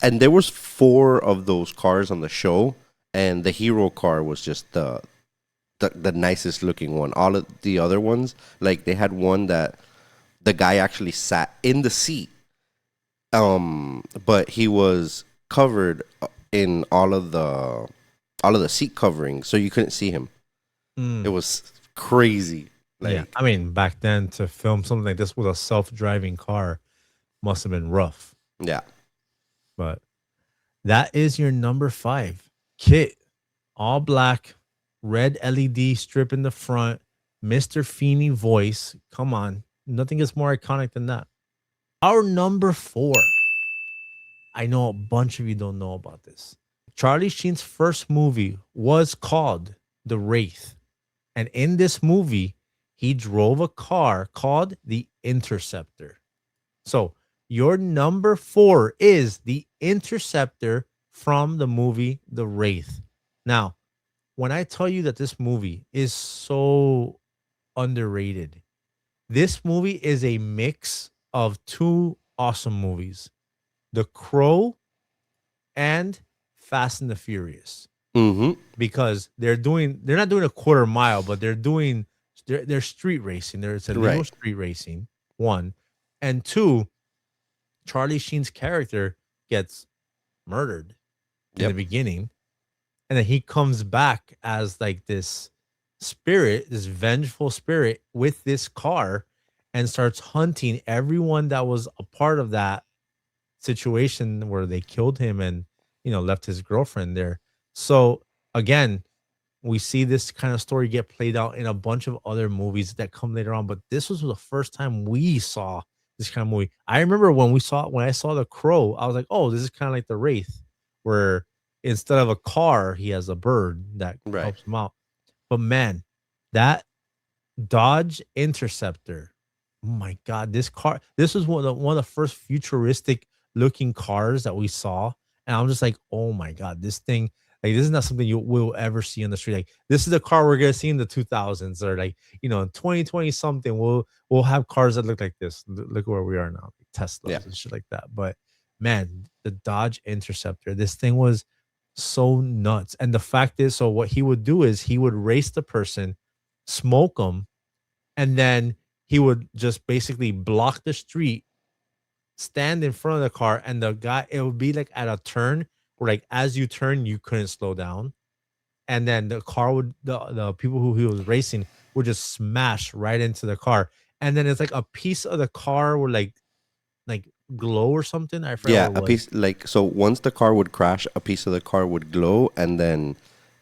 B: and there was 4 of those cars on the show, and the hero car was just the nicest looking one. All of the other ones, like they had one that the guy actually sat in the seat, but he was covered in all of the seat covering, so you couldn't see him. It
A: Mm,
B: was crazy.
A: yeah,
B: Like,
A: I mean, back then to film something like this with a self-driving car must have been rough.
B: yeah,
A: But that is your number 5 kit, all black, red LED strip in the front, Mr. Feeney voice. Come on, nothing is more iconic than that. Our number 4. I know a bunch of you don't know about this. Charlie Sheen's first movie was called The Wraith. And in this movie, he drove a car called the Interceptor. So your number 4 is the Interceptor from the movie The Wraith. Now, when I tell you that this movie is so underrated, this movie is a mix of two awesome movies, The Crow and Fast and the Furious,
B: mm-hmm,
A: because they're not doing a quarter mile, but they're street racing. It's illegal
B: right,
A: street racing. One, and two, Charlie Sheen's character gets murdered in the
B: yep,
A: beginning, and then he comes back as like this spirit, this vengeful spirit with this car, and starts hunting everyone that was a part of that situation where they killed him and left his girlfriend there. So again, we see this kind of story get played out in a bunch of other movies that come later on, but this was the first time we saw this kind of movie. I remember when I saw The Crow, I was like, oh, this is kind of like The Wraith, where instead of a car, he has a bird that
B: right,
A: helps him out. But man, that Dodge Interceptor. Oh my god, this was one of the first futuristic looking cars that we saw. And I'm just like, oh my god, this thing, like, this is not something you will ever see on the street. Like, this is the car we're gonna see in the 2000s, or like, in 2020 something, we'll have cars that look like this. Look where we are now, like
B: yeah,
A: Teslas and shit like that. But man, the Dodge Interceptor, this thing was so nuts. And the fact is, so what he would do is he would race the person, smoke them, and then he would just basically block the street, stand in front of the car, and the guy, it would be like at a turn where, like, as you turn, you couldn't slow down. And then the people who he was racing would just smash right into the car. And then it's like a piece of the car would like glow or something. I forgot
B: yeah.
A: what it
B: A
A: was.
B: piece, like, so once the car would crash, a piece of the car would glow, and then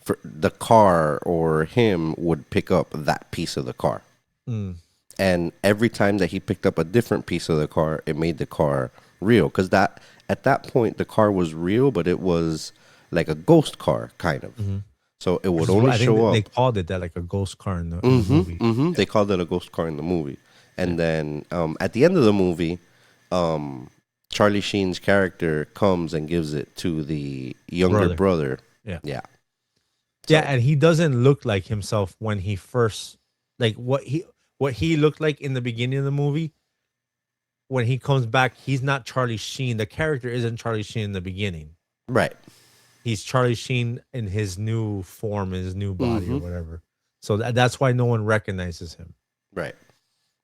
B: for the car or him would pick up that piece of the car.
A: Mm,
B: And every time that he picked up a different piece of the car, it made the car real, because that at that point the car was real, but it was like a ghost car kind of.
A: mhm.
B: So it
A: Which
B: would
A: is
B: only
A: what I think
B: show
A: that they
B: up.
A: called it, that like a ghost car in the movie.
B: They called it a ghost car in the movie.
A: Yeah.
B: And then at the end of the movie, um, Charlie Sheen's character comes and gives it to the younger
A: Brother.
B: brother.
A: Yeah.
B: Yeah.
A: Yeah,
B: So
A: and he doesn't look like himself when he first, like, what he looked like in the beginning of the movie. When he comes back, he's not Charlie Sheen. The character isn't Charlie Sheen in the beginning.
B: right.
A: He's Charlie Sheen in his new form, in his new body or
B: Mm-hmm.
A: whatever. So that's why no one recognizes him.
B: Right.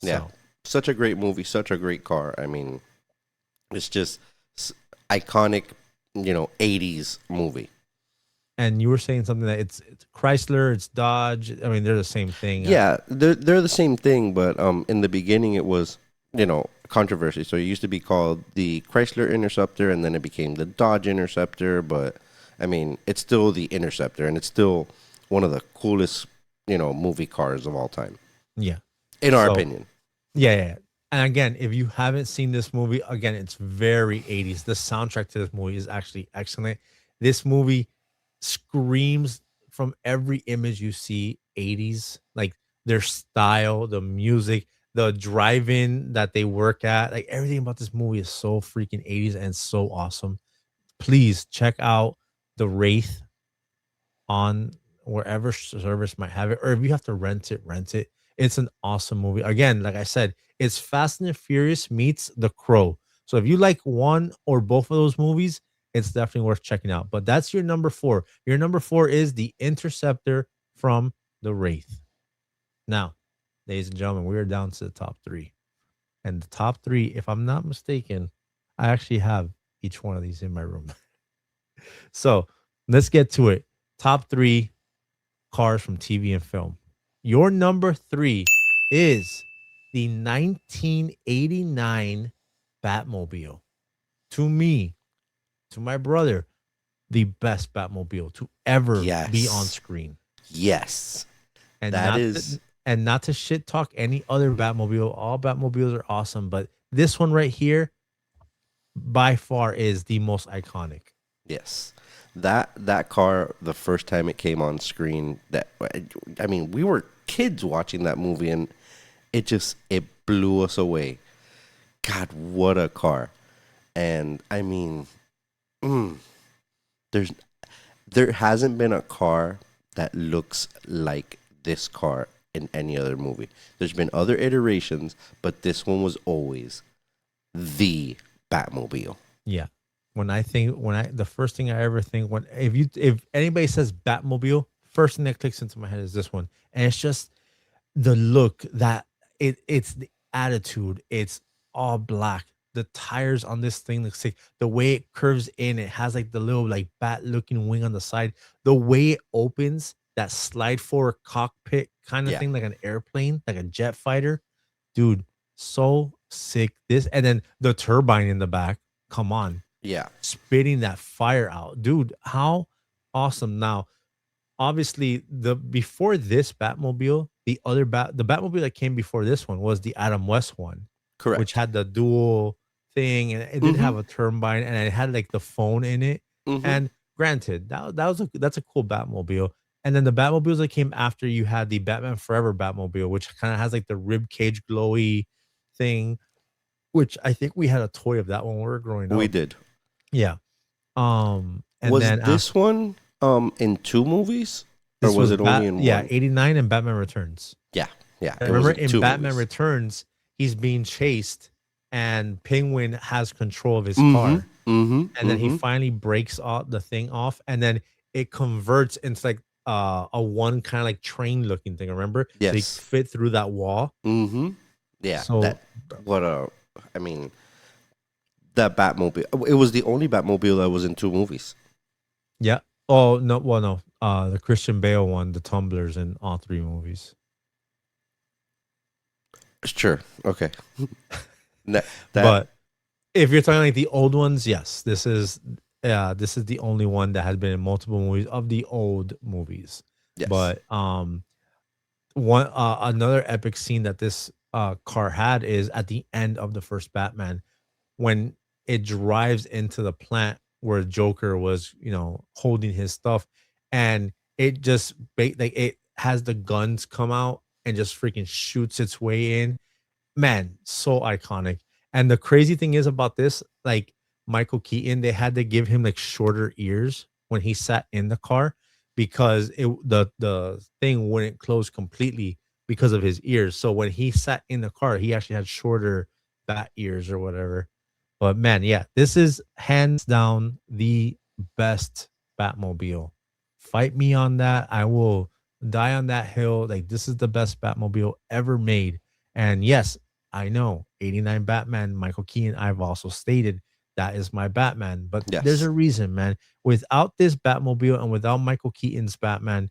B: Yeah.
A: So,
B: Such a great movie. Such a great car. I mean, it's just s- iconic. 80s movie.
A: and you were saying something that it's Chrysler, it's Dodge. I mean, they're the same thing.
B: Yeah, they're the same thing, but in the beginning it was controversy. So it used to be called the Chrysler Interceptor, and then it became the Dodge Interceptor. But I mean, it's still the Interceptor, and it's still one of the coolest movie cars of all time,
A: Yeah.
B: in our
A: So
B: opinion.
A: yeah. And again, if you haven't seen this movie, again, it's very 80s. The soundtrack to this movie is actually excellent. This movie screams from every image you see 80s, like their style, the music, the drive-in that they work at, like everything about this movie is so freaking 80s and so awesome. Please check out the Wraith on wherever service might have it, or if you have to rent it, rent it. It's an awesome movie. Again, like I said, it's Fast and Furious meets The Crow. So if you like one or both of those movies, it's definitely worth checking out. But that's your number four. Your number four is The Interceptor from The Wraith. Now, ladies and gentlemen, we are down to the top three. And the top three, if I'm not mistaken, I actually have each one of these in my room. So let's get to it. Top three cars from TV and film. Your number three is the 1989 Batmobile. To me, to my brother, the best Batmobile to ever be on
B: Yes.
A: screen.
B: Yes.
A: And
B: That
A: not
B: is
A: to, and not to shit talk any other Batmobile. All Batmobiles are awesome, but this one right here by far is the most iconic.
B: yes. That car, the first time it came on screen, that I mean, we were kids watching that movie, and it blew us away. God, what a car! And I mean, mm, there's there hasn't been a car that looks like this car in any other movie. There's been other iterations, but this one was always the Batmobile.
A: Yeah. The first thing I ever think when if anybody says Batmobile, first thing that clicks into my head is this one. And it's just the look that it's the attitude. It's all black. The tires on this thing looks like the way it curves in, it has like the little like bat looking wing on the side. The way it opens, that slide forward cockpit kind of
B: Yeah,
A: thing, like an airplane, like a jet fighter. Dude, so sick. This and then the turbine in the back. Come on,
B: yeah,
A: spitting that fire out. Dude, how awesome. Now, obviously, the before this Batmobile, the Batmobile that came before this one was the Adam West one, which
B: correct.
A: had the dual thing and it did
B: Mm-hmm.
A: have a turbine and it had like the phone in it.
B: Mm-hmm.
A: And granted, that's a cool Batmobile. And then the Batmobiles that came after, you had the Batman Forever Batmobile, which kind of has like the rib cage glowy thing, which I think we had a toy of that when we were growing
B: We
A: up.
B: did.
A: Yeah. And
B: Was
A: then
B: this one in two movies, or
A: this
B: was
A: was
B: it only in
A: yeah,
B: one?
A: 89 and Batman Returns.
B: Yeah, yeah,
A: I
B: it was
A: remember
B: in
A: in
B: two
A: Batman
B: movies.
A: Returns, he's being chased and Penguin has control of his
B: Mm-hmm.
A: car.
B: Mm-hmm.
A: And then he
B: Mm-hmm.
A: finally breaks off the thing off and then it converts into like a one kind of like train looking thing, remember? So he could
B: Yes.
A: fit through that wall.
B: Mm-hmm. Yeah.
A: So
B: That what a I mean that Batmobile. It was the only Batmobile that was in two movies.
A: yeah. Oh no, well no. The Christian Bale one, the tumblers in all three movies.
B: Sure. Okay. That
A: But if you're talking like the old ones, yes, this is the only one that has been in multiple movies of the old movies.
B: yes.
A: But one another epic scene that this car had is at the end of the first Batman when it drives into the plant where Joker was, holding his stuff, and it just like it has the guns come out and just freaking shoots its way in. Man, so iconic. And the crazy thing is about this, like Michael Keaton, they had to give him like shorter ears when he sat in the car because the thing wouldn't close completely because of his ears. So when he sat in the car, he actually had shorter bat ears or whatever. But man, yeah, this is hands down the best Batmobile. Fight me on that. I will die on that hill. Like this is the best Batmobile ever made. And yes, I know 89 Batman, Michael Keaton, I've also stated that is my Batman, but there's
B: Yes.
A: a reason, man. Without this Batmobile and without Michael Keaton's Batman,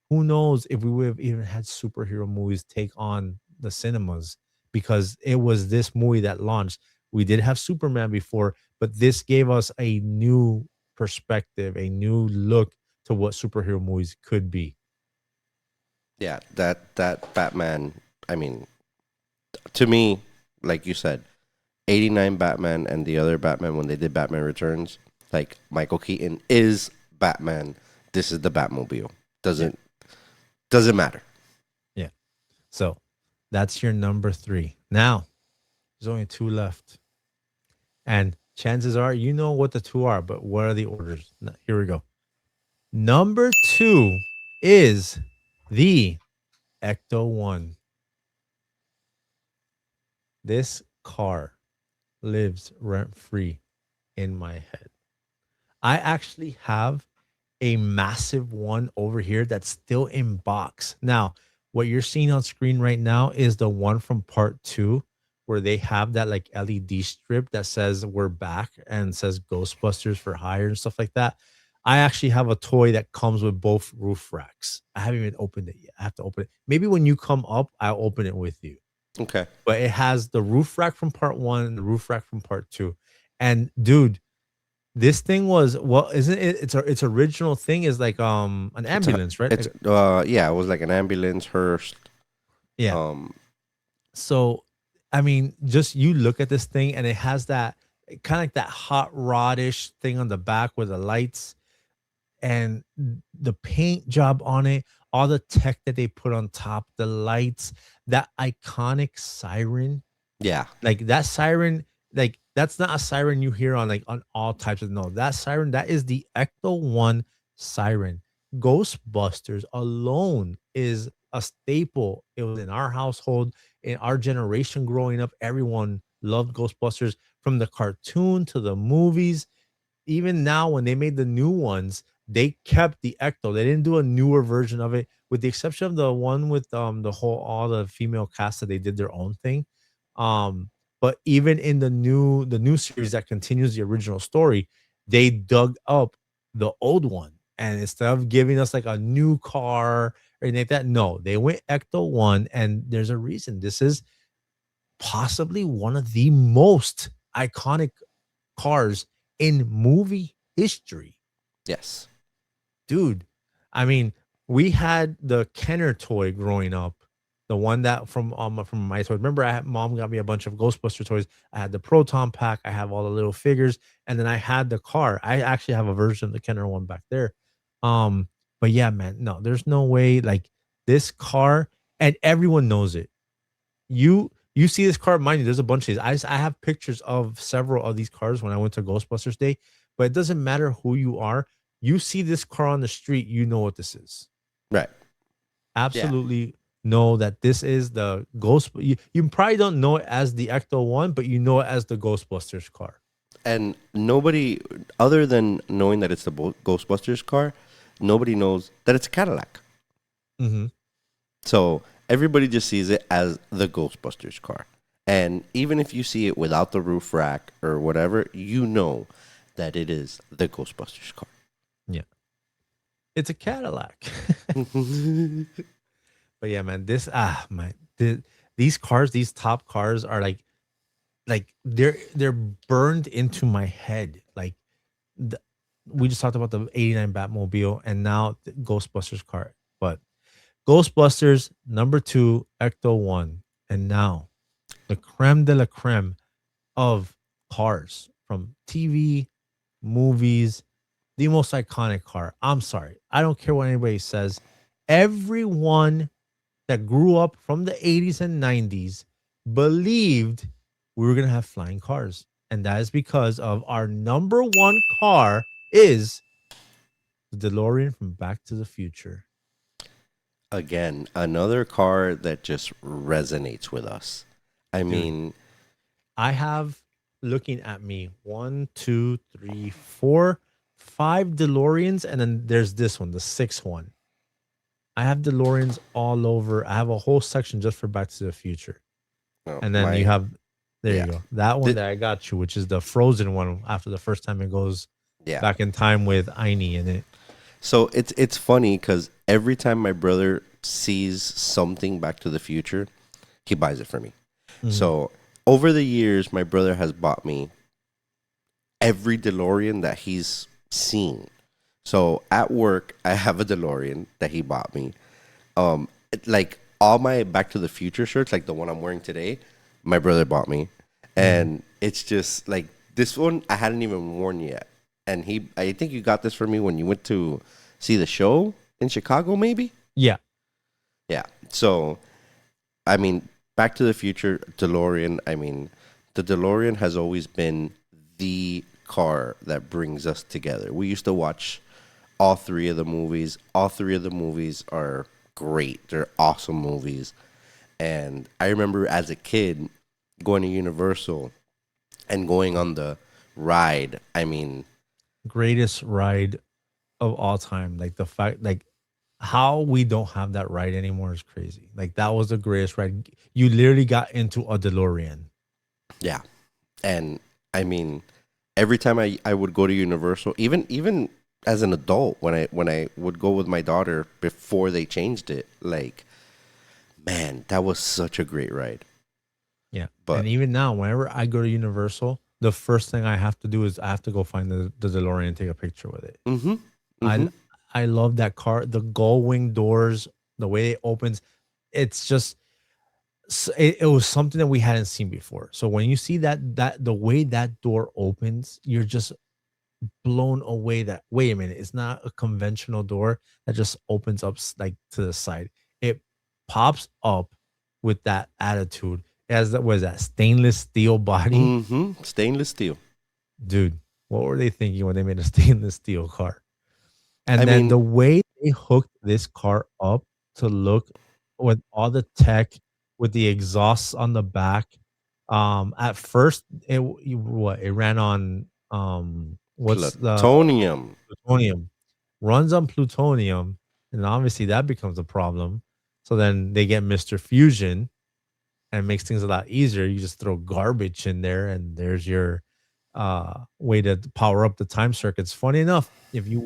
A: who knows if we would have even had superhero movies take on the cinemas because it was this movie that launched. We did have Superman before, but this gave us a new perspective, a new look to what superhero movies could be.
B: Yeah. That Batman. I mean, to me, like you said, 89 Batman and the other Batman when they did Batman Returns, like Michael Keaton is Batman. This is the Batmobile.
A: Yeah.
B: Doesn't matter.
A: Yeah. So that's your number three. Now, there's only two left. And chances are you know what the two are, but what are the orders? Here we go. Number 2 is the Ecto 1. This car lives rent free in my head. I actually have a massive one over here that's still in box. Now, what you're seeing on screen right now is the one from part 2 where they have that like LED strip that says we're back and says Ghostbusters for hire and stuff like that. I actually have a toy that comes with both roof racks. I haven't even opened it yet. I have to open it. Maybe when you come up, I'll open it with you.
B: Okay.
A: But it has the roof rack from part 1 and the roof rack from part 2. And dude, this thing was well, isn't it? Its original thing is like an
B: It's a
A: ambulance, right?
B: it's
A: Like,
B: yeah, it was like an ambulance hearse.
A: yeah.
B: Um
A: So, I mean, just you look at this thing and it has that kind of like that hot rodish thing on the back with the lights and the paint job on it, all the tech that they put on top, the lights, that iconic siren.
B: yeah.
A: Like that siren, like that's not a siren you hear on like on all types of no. That siren, that is the Ecto 1 siren. Ghostbusters alone is a staple. It was in our household, in our generation growing up. Everyone loved Ghostbusters from the cartoon to the movies. Even now, when they made the new ones, they kept the Ecto. They didn't do a newer version of it, with the exception of the one with the whole all the female cast that they did their own thing. But even in the new series that continues the original story, they dug up the old one. And instead of giving us like a new car or anything like that, no, they went Ecto 1. And there's a reason. This is possibly one of the most iconic cars in movie history.
B: Yes.
A: Dude, I mean, we had the Kenner toy growing up, the one that from my toys. Remember, mom got me a bunch of Ghostbuster toys. I had the Proton pack, I have all the little figures, and then I had the car. I actually have a version of the Kenner one back there. Um, but yeah, man, no, there's no way like this car, and everyone knows it. You see this car, mind you, there's a bunch of these. I have pictures of several of these cars when I went to Ghostbusters Day, but it doesn't matter who you are. You see this car on the street, you know what this is.
B: Right. Yeah.
A: Absolutely know that this is the Ghost. You probably don't know it as the Ecto 1, but you know it as the Ghostbusters car.
B: And nobody, other than knowing that it's the Ghostbusters car, nobody knows that it's a Cadillac.
A: Mm-hmm.
B: So everybody just sees it as the Ghostbusters car. And even if you see it without the roof rack or whatever, you know that it is the Ghostbusters car.
A: Yeah. It's a Cadillac. But yeah, man, these cars, these top cars are like they're burned into my head. Like the, we just talked about the 89 Batmobile and now the Ghostbusters car. But Ghostbusters number 2, Ecto 1, and now the creme de la creme of cars from TV, movies, the most iconic car. I'm sorry. I don't care what anybody says. Everyone that grew up from the 80s and 90s believed we were going to have flying cars. And that is because of our number 1 car is the DeLorean from Back to the Future.
B: Again, another car that just resonates with us. I
A: Dude,
B: mean,
A: I have looking at me 1, 2, 3, 4, 5 DeLoreans, and then there's this one, the 6th one. I have DeLoreans all over. I have a whole section just for Back to the Future. And then you
B: my
A: have there
B: yeah,
A: you go. That one
B: Th-
A: that I got you, which is the frozen one after the first time it goes
B: yeah.
A: back in time with Einie in it.
B: So it's funny because every time my brother sees something Back to the Future, he buys it for me.
A: Mhm.
B: So over the years, my brother has bought me every DeLorean that he's seen. So at work, I have a DeLorean that he bought me. Like all my Back to the Future shirts, like the one I'm wearing today, my brother bought me, and it's just like this one I hadn't even worn yet. And I think you got this for me when you went to see the show in Chicago, maybe.
A: Yeah.
B: Yeah. So, I mean, Back to the Future DeLorean. I mean, the DeLorean has always been the car that brings us together. We used to watch all three of the movies. All three of the movies are great. They're awesome movies. And I remember as a kid going to Universal and going on the ride. I mean,
A: Greatest ride of all time. Like the fact, like how we don't have that ride anymore is crazy. Like that was the greatest ride. You literally got into a DeLorean.
B: yeah. And I mean, every time I would go to Universal, even as an adult, when I would go with my daughter before they changed it, like, man, that was such a great ride.
A: Yeah. And
B: But
A: even now, whenever I go to Universal, the first thing I have to do is I have to go find the DeLorean and take a picture with it.
B: mm-hmm,
A: I
B: mm-hmm.
A: I love that car, the gull wing doors, the way it opens. It's just it was something that we hadn't seen before. So when you see that the way that door opens, you're just blown away that wait a minute, it's not a conventional door that just opens up like to the side. It pops up with that attitude. It has that was that stainless steel body.
B: Mm-hmm. Stainless steel.
A: Dude, what were they thinking when they made a stainless steel car?
B: I
A: And then
B: mean,
A: the way they hooked this car up to look with all the tech, with the exhausts on the back. At first, it ran on what's the
B: plutonium.
A: plutonium, runs on plutonium, and obviously that becomes a problem. So then they get Mr. Fusion, and it makes things a lot easier. You just throw garbage in there, and there's your way to power up the time circuits. Funny enough, if you've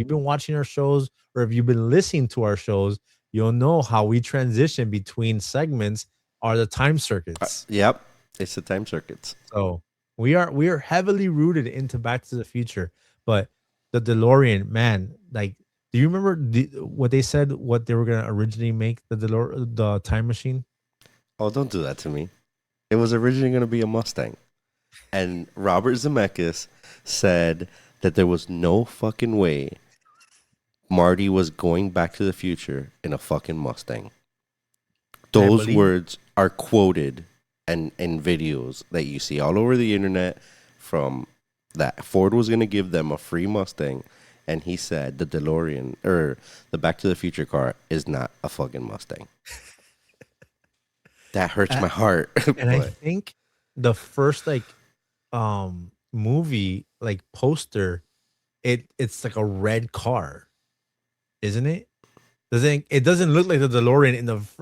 A: been watching our shows or if you've been listening to our shows, you'll know how we transition between segments are the time circuits.
B: Yep. It's the time circuits.
A: So we are heavily rooted into Back to the Future, but the DeLorean, man, like, do you remember what they said? What they were gonna originally make the time machine?
B: Oh, don't do that to me. It was originally going to be a Mustang. And Robert Zemeckis said that there was no fucking way Marty was going back to the future in a fucking Mustang.
A: And I
B: Those
A: believe
B: words are quoted and in videos that you see all over the internet from that Ford was going to give them a free Mustang, and he said the DeLorean or the Back to the Future car is not a fucking Mustang. That hurts
A: uh,
B: my heart.
A: and I
B: But
A: think the first like movie like poster, it's like a red car, isn't it? Doesn't it doesn't look like the DeLorean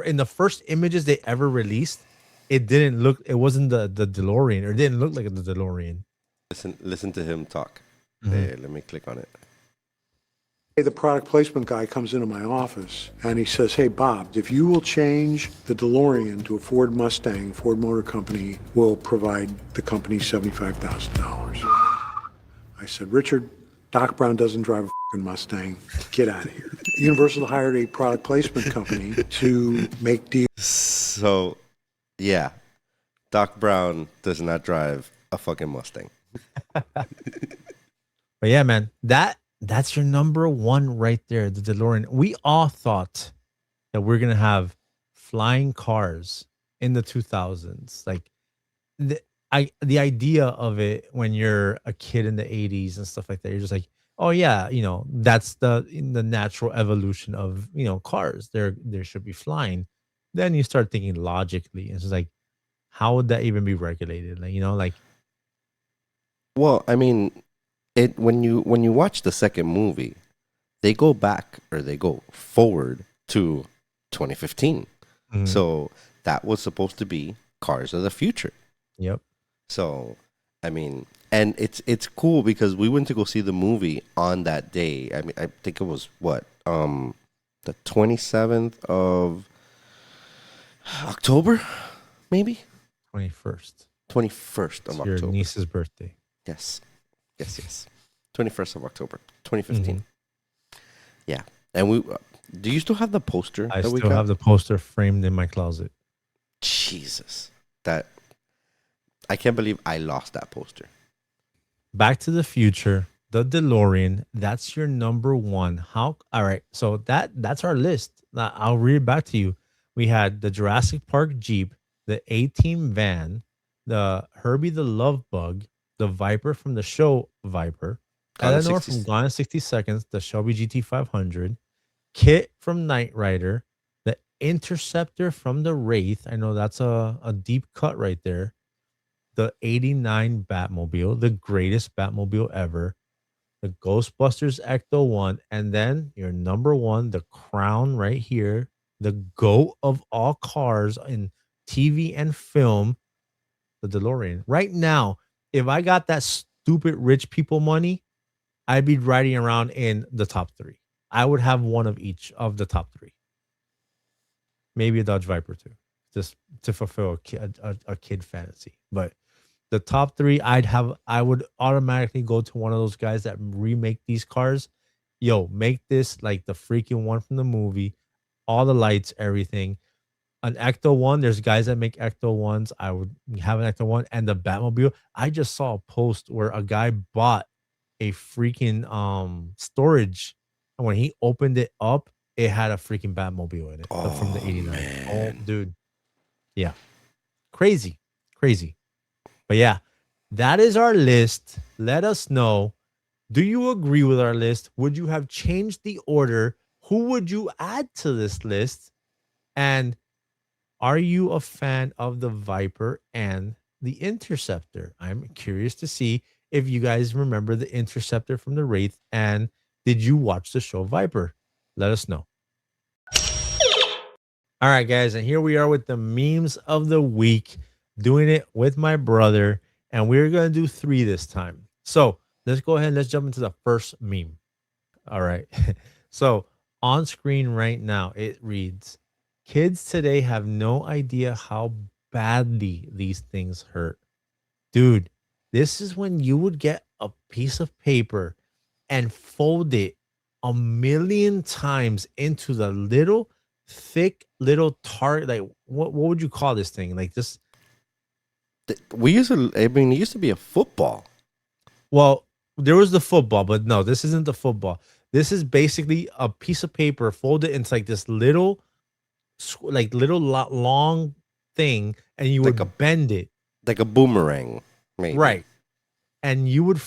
A: in the first images they ever released. It didn't look. It wasn't the DeLorean, or it didn't look like the DeLorean.
B: listen to him talk.
A: Mhm.
B: Let me click on it.
C: The product placement guy comes into my office and he says, "Hey, Bob, if you will change the DeLorean to a Ford Mustang, Ford Motor Company will provide the company $75,000. I said, "Richard, Doc Brown doesn't drive a fucking Mustang. Get out of here." Universal hired a product placement company to make deals.
B: So, yeah, Doc Brown does not drive a fucking Mustang.
A: But yeah, man, that's your number one right there, the DeLorean. We all thought that we're gonna have flying cars in the 2000s. Like the the idea of it when you're a kid in the 80s and stuff like that, you're just like, oh yeah, that's the natural evolution of cars. There should be flying. Then you start thinking logically. It's just like, how would that even be regulated? Like
B: Well, I mean, it when you watch the second movie, they go back or they go forward to 2015.
A: mhm,
B: So that was supposed to be cars of the future.
A: yep.
B: So, I mean, and it's cool because we went to go see the movie on that day. I mean, I think it was what the 27th of October, maybe
A: 21st.
B: 21st of
A: It's your
B: October.
A: niece's birthday.
B: Yes, yes. 21st of October, 2015.
A: Mhm.
B: Yeah, and we. Do you still have the poster
A: I
B: that we
A: still
B: got?
A: have the poster framed in my closet.
B: Jesus, that I can't believe I lost that poster.
A: Back to the Future, the DeLorean, that's your number one. How all right. So that's our list. Now, I'll read it back to you. We had the Jurassic Park Jeep, the A-Team van, the Herbie the Love Bug, the Viper from the show Viper,
B: Gone in
A: Eleanor
B: 60.
A: from Gone in 60 Seconds, the Shelby GT500, Kit from Knight Rider, the Interceptor from the Wraith. I know that's a deep cut right there. The 89 Batmobile, the greatest Batmobile ever. The Ghostbusters Ecto 1, and then your number one, the crown right here, the GOAT of all cars in TV and film, the DeLorean. Right now, if I got that stupid rich people money, I'd be riding around in the top three. I would have one of each of the top three. Maybe a Dodge Viper too, just to fulfill a kid fantasy. But the top three, I would automatically go to one of those guys that remake these cars. Yo, make this like the freaking one from the movie, all the lights, everything. An Ecto one, there's guys that make Ecto ones. I would have an Ecto one, and the Batmobile. I just saw a post where a guy bought a freaking storage, and when he opened it up, it had a freaking Batmobile in it from the
B: Oh
A: '89. Oh,
B: man.
A: dude, yeah, crazy, crazy. But yeah, that is our list. Let us know. Do you agree with our list? Would you have changed the order? Who would you add to this list? And are you a fan of the Viper and the Interceptor? I'm curious to see if you guys remember the Interceptor from the Wraith, and did you watch the show Viper? Let us know. All right, guys, and here we are with the memes of the week, doing it with my brother, and we're going to do 3 this time. So let's go ahead and let's jump into the first meme. All right. So on screen right now, it reads, kids today have no idea how badly these things hurt. Dude, this is when you would get a piece of paper and fold it a million times into the little thick little tart. Like what would you call this thing? Like this?
B: We used to. I mean, it used to be a football.
A: Well, there was the football, but no, this isn't the football. This is basically a piece of paper folded into like this little, long thing, and you
B: Like
A: would bend it.
B: Like a boomerang, maybe.
A: Right. And you would,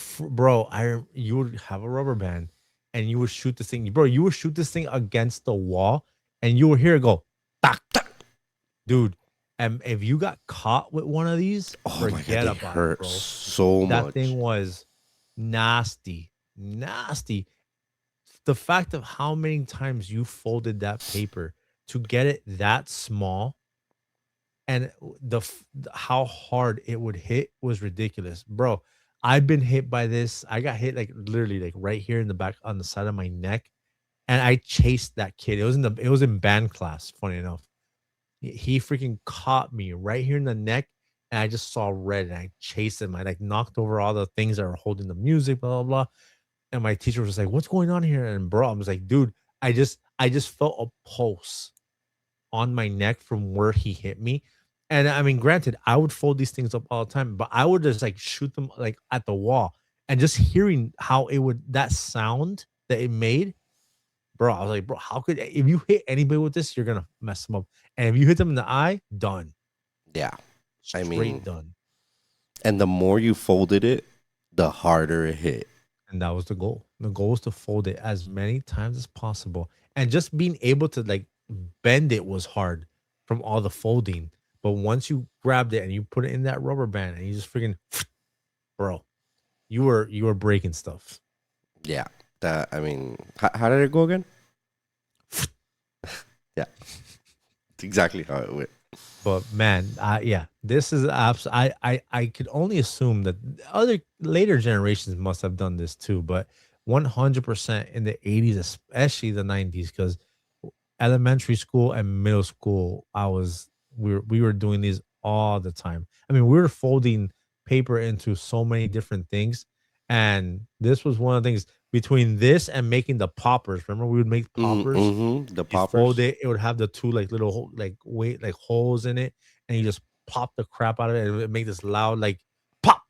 A: you would have a rubber band, and you would shoot this thing, bro. You would shoot this thing against the wall, and you would hear it go, tack, tack. Dude. And if you got caught with one of these, forget
B: they
A: about
B: hurt
A: it, bro.
B: so much.
A: That thing was nasty, nasty. The fact of how many times you folded that paper to get it that small, and how hard it would hit was ridiculous, bro. I've been hit by this. I got hit like literally like right here in the back on the side of my neck, and I chased that kid. It was in band class. Funny enough, he freaking caught me right here in the neck, and I just saw red, and I chased him. I like knocked over all the things that were holding the music, blah blah blah. And my teacher was like, "What's going on here?" And bro, I was like, "Dude, I just felt a pulse on my neck from where he hit me." And I mean, granted, I would fold these things up all the time, but I would just like shoot them like at the wall, and just hearing how it would, that sound that it made, bro. I was like, bro, how could, if you hit anybody with this, you're gonna mess them up. And if you hit them in the eye, done.
B: Yeah. I
A: Straight
B: mean,
A: done.
B: and the more you folded it, the harder it hit.
A: And that was the goal. The goal was to fold it as many times as possible. And just being able to like bend it was hard from all the folding. But once you grabbed it and you put it in that rubber band and you just freaking, bro, you were breaking stuff.
B: Yeah. That, I mean, how did it go again? Yeah. It's exactly how it went.
A: But man, yeah, this is I could only assume that other later generations must have done this too, but 100% in the 80s, especially the 90s, because elementary school and middle school, we were doing these all the time. I mean, we were folding paper into so many different things, and this was one of the things between this and making the poppers. Remember, we would make poppers.
B: The
A: You
B: poppers.
A: fold it, it would have the two like little like holes in it, and you just pop the crap out of it, and it would make this loud like pop.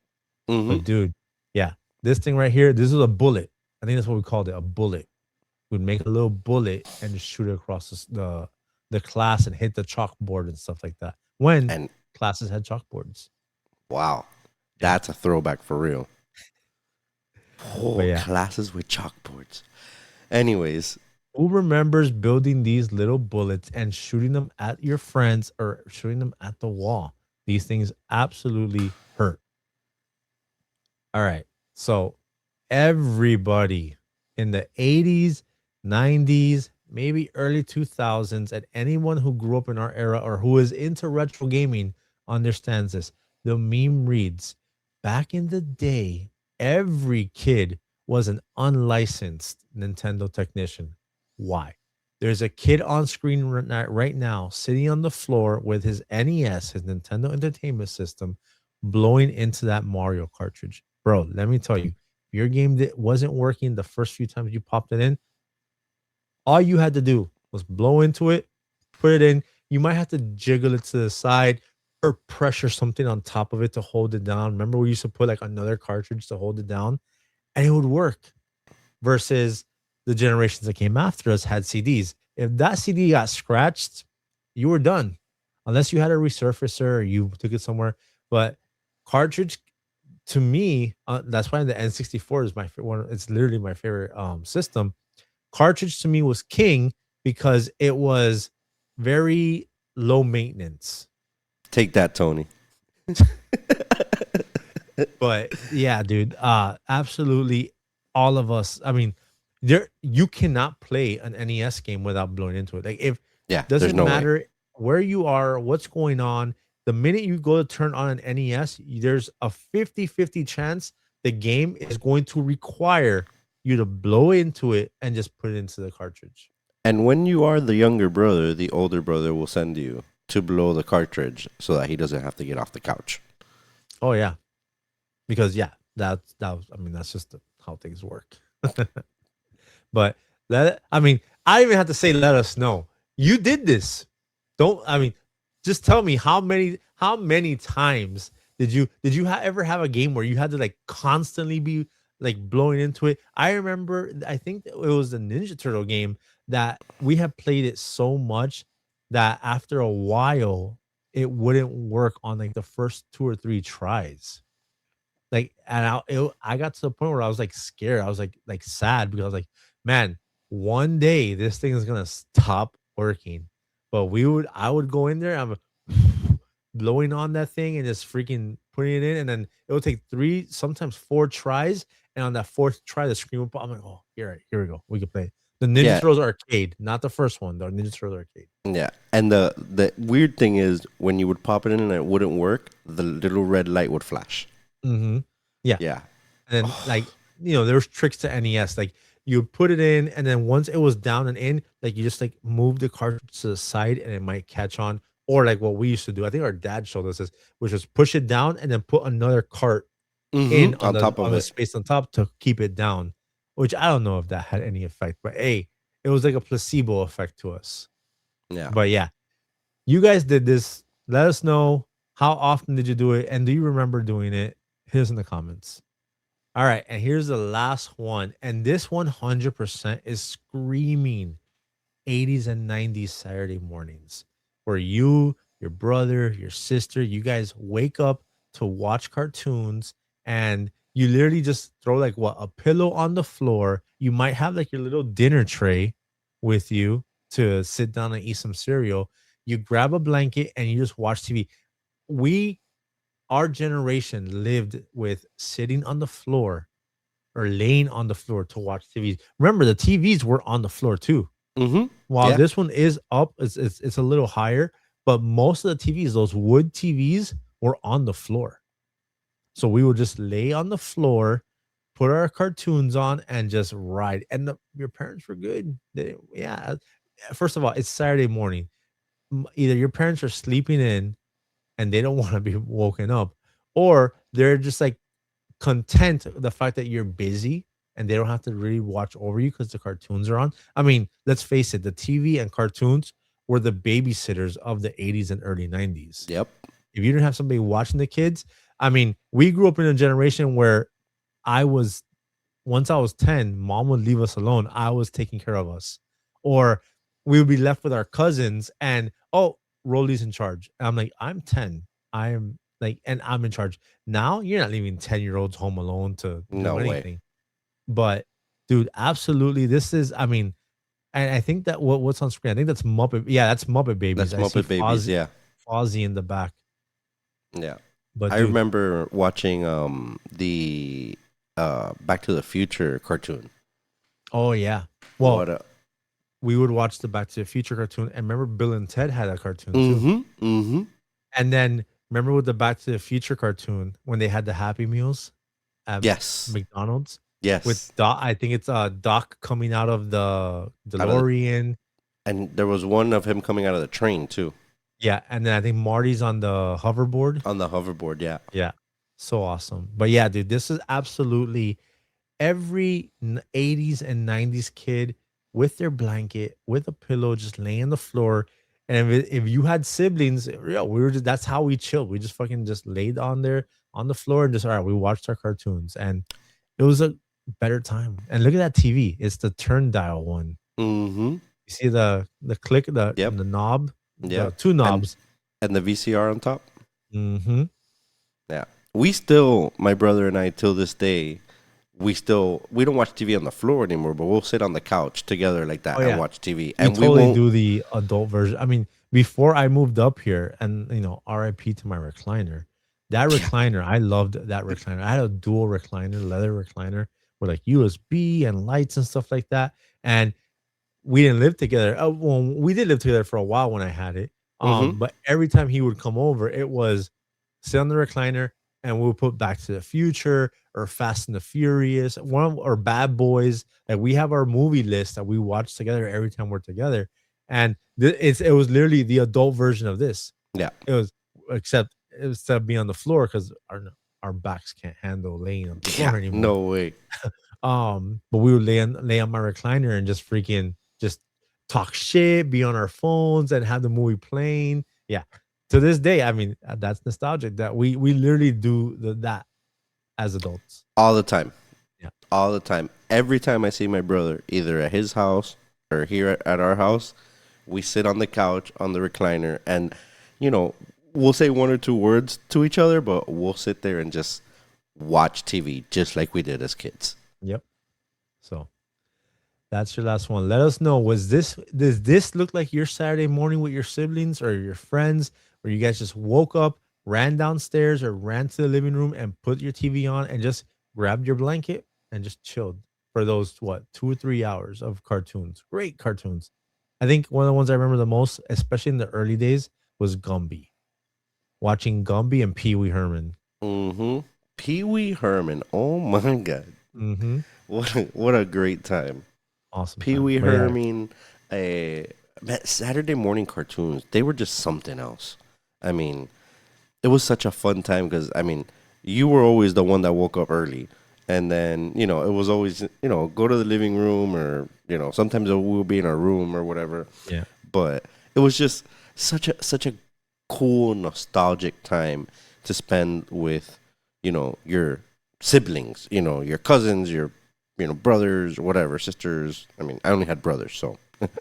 A: But dude, yeah, this thing right here, this is a bullet. I think that's what we called it, a bullet. We'd make a little bullet and just shoot it across the class and hit the chalkboard and stuff like that. When
B: And
A: classes had chalkboards.
B: wow, that's a throwback for real.
A: But
B: Oh,
A: yeah,
B: classes with chalkboards. Anyways,
A: who remembers building these little bullets and shooting them at your friends or shooting them at the wall? These things absolutely hurt. All right. So everybody in the 80s, 90s, maybe early 2000s, and anyone who grew up in our era or who is into retro gaming understands this. The meme reads, back in the day, every kid was an unlicensed Nintendo technician. Why? There's a kid on screen right now sitting on the floor with his NES, his Nintendo Entertainment System, blowing into that Mario cartridge. Bro, let me tell you, your game that wasn't working the first few times you popped it in, all you had to do was blow into it, put it in. You might have to jiggle it to the side or pressure something on top of it to hold it down. Remember, we used to put like another cartridge to hold it down, and it would work. Versus the generations that came after us had CDs. If that CD got scratched, you were done, unless you had a resurfacer or you took it somewhere. But cartridge to me, that's why the N64 is my one. It's literally my favorite system. Cartridge to me was king because it was very low maintenance.
B: take that, Tony.
A: But yeah, dude, absolutely all of us. I mean, there you cannot play an NES game without blowing into it. Like if
B: Yeah, there's
A: doesn't
B: no way.
A: matter where you are, what's going on, the minute you go to turn on an NES, there's a 50-50 chance the game is going to require you to blow into it and just put it into the cartridge.
B: And when you are the younger brother, the older brother will send you to blow the cartridge so that he doesn't have to get off the couch.
A: Oh yeah. Because yeah, that was, I mean, that's just how things work. But I mean, I even have to say, let us know you did this. Don't I mean, just tell me how many times did you ever have a game where you had to like constantly be like blowing into it? I remember, I think it was the Ninja Turtle game that we have played it so much that after a while it wouldn't work on like the first two or three tries. Like, and I got to the point where I was like scared. I was like sad because I was like, man, one day this thing is gonna stop working. But I would go in there, I'm blowing on that thing and just freaking putting it in, and then it would take three, sometimes four tries. And on that fourth try, the screen would pop. I'm like, oh, here we go. We can play the Ninja
B: Yeah,
A: Turtles arcade, not the first one, the Ninja Turtles arcade.
B: yeah. And the weird thing is when you would pop it in and it wouldn't work, the little red light would flash.
A: Mm-hmm. Yeah.
B: Yeah.
A: And then, like, there's tricks to NES. Like, you put it in, and then once it was down and in, like, you just like move the cartridge to the side, and it might catch on. Or like what we used to do. I think our dad showed us this, which was push it down and then put another cart in
B: On top
A: on
B: of
A: the
B: it.
A: space on top to keep it down. Which I don't know if that had any effect, but hey, it was like a placebo effect to us.
B: Yeah.
A: But yeah, you guys did this. Let us know, how often did you do it, and do you remember doing it? Hit us in the comments. All right, and here's the last one. And this 100% is screaming 80s and 90s Saturday mornings where you, your brother, your sister, you guys wake up to watch cartoons, and you literally just throw like what, a pillow on the floor. You might have like your little dinner tray with you to sit down and eat some cereal. You grab a blanket and you just watch TV. We Our generation lived with sitting on the floor or laying on the floor to watch TVs. Remember, the TVs were on the floor too.
B: Mm-hmm.
A: While
B: Yeah.
A: this one is up, it's a little higher, but most of the TVs, those wood TVs, were on the floor. So we would just lay on the floor, put our cartoons on, and just ride. And your parents were good. Yeah. First of all, it's Saturday morning. Either your parents are sleeping in and they don't want to be woken up, or they're just like content the fact that you're busy and they don't have to really watch over you because the cartoons are on. I mean, let's face it, the TV and cartoons were the babysitters of the 80s and early 90s.
B: Yep.
A: If you didn't have somebody watching the kids, I mean, we grew up in a generation where I was once I was 10, mom would leave us alone. I was taking care of us. Or we would be left with our cousins and, oh, Roly's in charge. And I'm like, I'm 10. I am like, and I'm in charge. Now you're not leaving 10-year-olds home alone to do
B: No way.
A: anything. But dude, absolutely, this is. I mean, and I think that what's on screen. I think that's Muppet. Yeah, that's Muppet Babies.
B: That's
A: I see
B: Muppet Babies. Yeah,
A: Fozzie in the back.
B: yeah.
A: But
B: I
A: dude,
B: remember watching the Back to the Future cartoon.
A: oh yeah. Well,
B: What a
A: we would watch the Back to the Future cartoon, and remember Bill and Ted had a cartoon too.
B: mm-hmm, mm-hmm.
A: And then remember with the Back to the Future cartoon when they had the Happy Meals at
B: Yes,
A: McDonald's with
B: yes.
A: Doc. I think it's Doc coming out of the
B: Out of the,
A: DeLorean.
B: and there was one of him coming out of the train too,
A: Yeah, and then I think Marty's on the hoverboard.
B: on the hoverboard. Yeah.
A: Yeah, so awesome. But yeah, dude, this is absolutely every 80s and 90s kid with their blanket, with a pillow, just laying on the floor. And if you had siblings, yeah, we were just that's how we chilled. We just fucking just laid on there on the floor and just all right, we watched our cartoons. And it was a better time. And look at that TV. It's the turn dial one.
B: Mm-hmm.
A: You see the click,
B: Yep.
A: the knob, the
B: Yep.
A: two knobs.
B: And the VCR on top.
A: Mm-hmm.
B: Yeah. We still, my brother and I, till this day, we don't watch TV on the floor anymore, but we'll sit on the couch together like that
A: Oh, yeah.
B: and watch TV.
A: We
B: And we
A: totally
B: won't.
A: do the adult version. I mean, before I moved up here, and RIP to my recliner. That recliner, I loved that recliner. I had a dual recliner, leather recliner, with like USB and lights and stuff like that. And we didn't live together. Well, we did live together for a while when I had it.
B: Mm-hmm.
A: But every time he would come over, it was sit on the recliner and we'll put Back to the Future or Fast and the Furious, or Bad Boys. Like we have our movie list that we watch together every time we're together. And it was literally the adult version of this.
B: Yeah.
A: It was except instead of being on the floor because our backs can't handle laying on the floor anymore.
B: No way.
A: But we would lay on my recliner and just freaking just talk shit, be on our phones, and have the movie playing. Yeah, to this day, I mean, that's nostalgic. That we literally do that as adults.
B: All the time.
A: Yeah,
B: All the time. Every time I see my brother, either at his house or here at our house, we sit on the couch on the recliner and, we'll say one or two words to each other, but we'll sit there and just watch TV just like we did as kids.
A: Yep. So that's your last one. Let us know. Does this look like your Saturday morning with your siblings or your friends, where you guys just woke up, ran downstairs, or ran to the living room and put your TV on and just grabbed your blanket and just chilled for those 2 or 3 hours of cartoons? Great cartoons. I think one of the ones I remember the most, especially in the early days, was Gumby. Watching Gumby and Pee Wee Herman.
B: Mm-hmm. Pee Wee Herman. Oh my God.
A: Mm-hmm.
B: What a great time.
A: Awesome.
B: Pee Wee Herman, Saturday morning cartoons, they were just something else. I mean, it was such a fun time because, you were always the one that woke up early. And then, it was always, go to the living room or, sometimes we'll be in our room or whatever.
A: Yeah.
B: But it was just such a cool, nostalgic time to spend with, your siblings, your cousins, your brothers, whatever, sisters. I only had brothers, so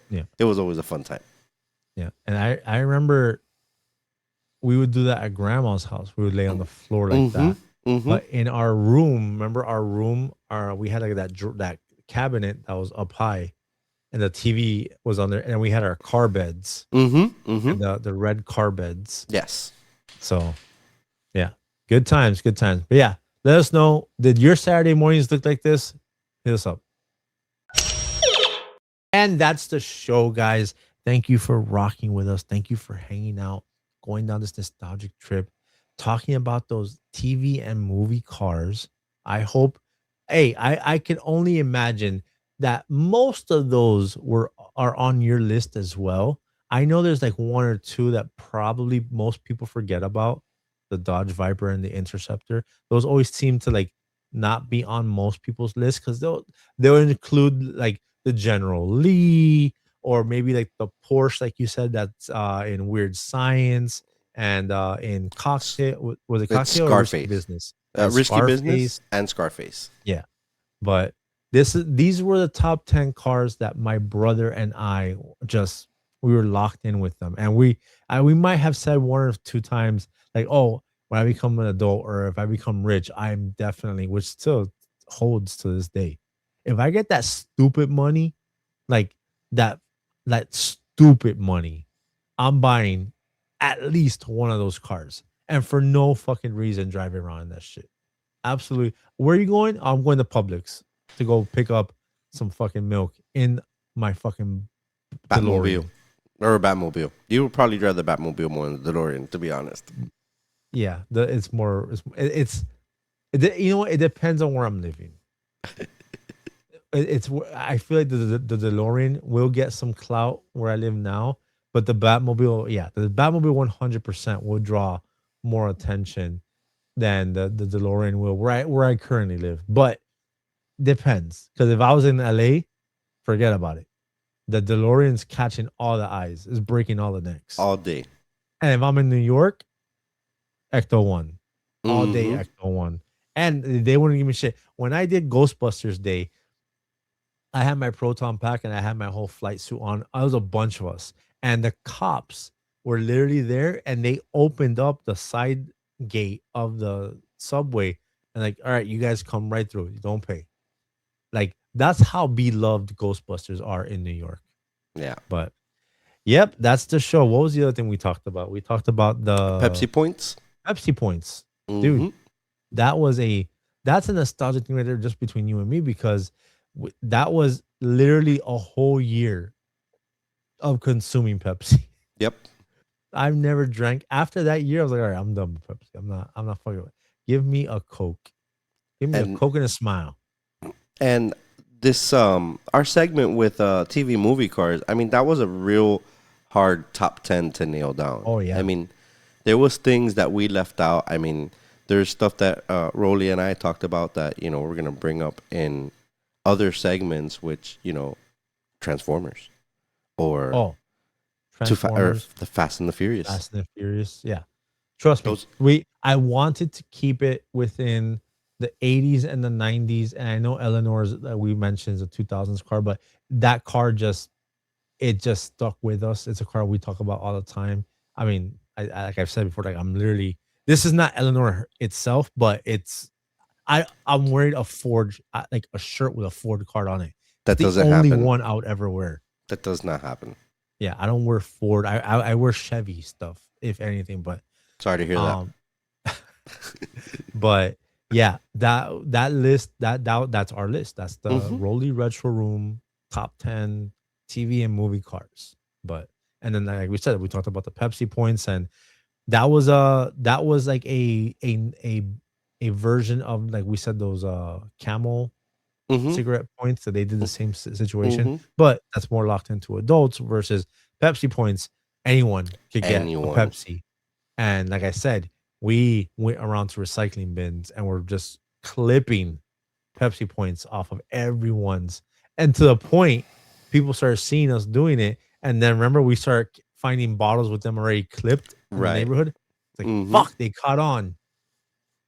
A: Yeah.
B: it was always a fun time.
A: Yeah. And I remember we would do that at grandma's house. We would lay on the floor like that.
B: Mm-hmm.
A: But in our room, remember our room, we had like that cabinet that was up high and the TV was on there, and we had our car beds.
B: Mm-hmm. Mm-hmm.
A: And the red car beds.
B: Yes.
A: So yeah. Good times. But yeah, let us know. Did your Saturday mornings look like this? Hit us up. And that's the show, guys. Thank you for rocking with us. Thank you for hanging out, going down this nostalgic trip, talking about those TV and movie cars. I hope, I can only imagine that most of those are on your list as well. I know there's like one or two that probably most people forget about, the Dodge Viper and the Interceptor. Those always seem to like not be on most people's list because they'll include like the General Lee, or maybe like the Porsche, like you said, that's in Weird Science and in Cocktail. Was it
B: It's
A: Cocktail or Risky
B: Scarface.
A: Business? And
B: Risky Business
A: Scarface.
B: and Scarface.
A: Yeah, but these were the top 10 cars that my brother and I we were locked in with them, and we might have said one or two times like, oh, when I become an adult or if I become rich, I'm definitely, which still holds to this day, If I get that stupid money, like that that stupid money, I'm buying at least one of those cars. And for no fucking reason driving around in that shit. Absolutely. Where are you going? I'm going to Publix to go pick up some fucking milk in my fucking
B: Batmobile
A: DeLorean.
B: or a Batmobile. You would probably drive the Batmobile more than the DeLorean, to be honest.
A: Yeah, it's more you know what? It depends on where I'm living. I feel like the DeLorean will get some clout where I live now, but the Batmobile, yeah, the Batmobile 100% will draw more attention than the DeLorean will where I currently live. But depends, because if I was in LA, forget about it. The DeLorean's catching all the eyes, is breaking all the necks.
B: All day.
A: And if I'm in New York, Ecto One, all day
B: Mm-hmm.
A: Ecto One, and they wouldn't give me shit. When I did Ghostbusters Day, I had my proton pack and I had my whole flight suit on. I was a bunch of us, and the cops were literally there, and they opened up the side gate of the subway and like, all right, you guys come right through. You don't pay. Like that's how beloved Ghostbusters are in New York.
B: Yeah.
A: But yep, that's the show. What was the other thing we talked about? We talked about the
B: Pepsi points.
A: Pepsi points, dude.
B: Mm-hmm.
A: That was that's a nostalgic thing right there, just between you and me, because that was literally a whole year of consuming Pepsi.
B: Yep.
A: I've never drank after that year. I was like, all right, I'm done with Pepsi. I'm not fucking with it. Give me a Coke. Give me a
B: And
A: Coke and a smile.
B: and this our segment with TV movie cars, I mean, that was a real hard top 10 to nail down.
A: Oh, yeah.
B: I mean, there was things that we left out. I mean, there's stuff that Roly and I talked about that, we're going to bring up in other segments, which, Transformers or
A: Oh,
B: or
A: Transformers,
B: the Fast and the Furious.
A: Fast and the Furious. Yeah. Trust me.
B: Those
A: I wanted to keep it within the 80s and the 90s. And I know Eleanor's that we mentioned is a 2000s car, but that car it just stuck with us. It's a car we talk about all the time. I mean, like I've said before, like I'm literally this is not Eleanor itself, but I'm wearing a Ford like a shirt with a Ford card on it. It's
B: that
A: the
B: doesn't
A: only
B: happen.
A: one I would ever wear.
B: That does not happen.
A: Yeah, I don't wear Ford. I wear Chevy stuff, if anything. But
B: Sorry to hear that.
A: um, but yeah, that list that's our list. That's the
B: Mhm.
A: Roly Retro Room top 10 TV and movie cars. But and then like we said, we talked about the Pepsi points, and that was like a version of like we said those camel
B: Mhm.
A: cigarette points that they did the same situation,
B: Mhm.
A: but that's more locked into adults versus Pepsi points. Anyone could get a
B: Anyone.
A: Pepsi. And like I said, we went around to recycling bins and we're just clipping Pepsi points off of everyone's. And to the point, people started seeing us doing it. And then remember, we start finding bottles with them already clipped in the
B: Right.
A: neighborhood. It's like,
B: Mhm.
A: fuck, they caught on.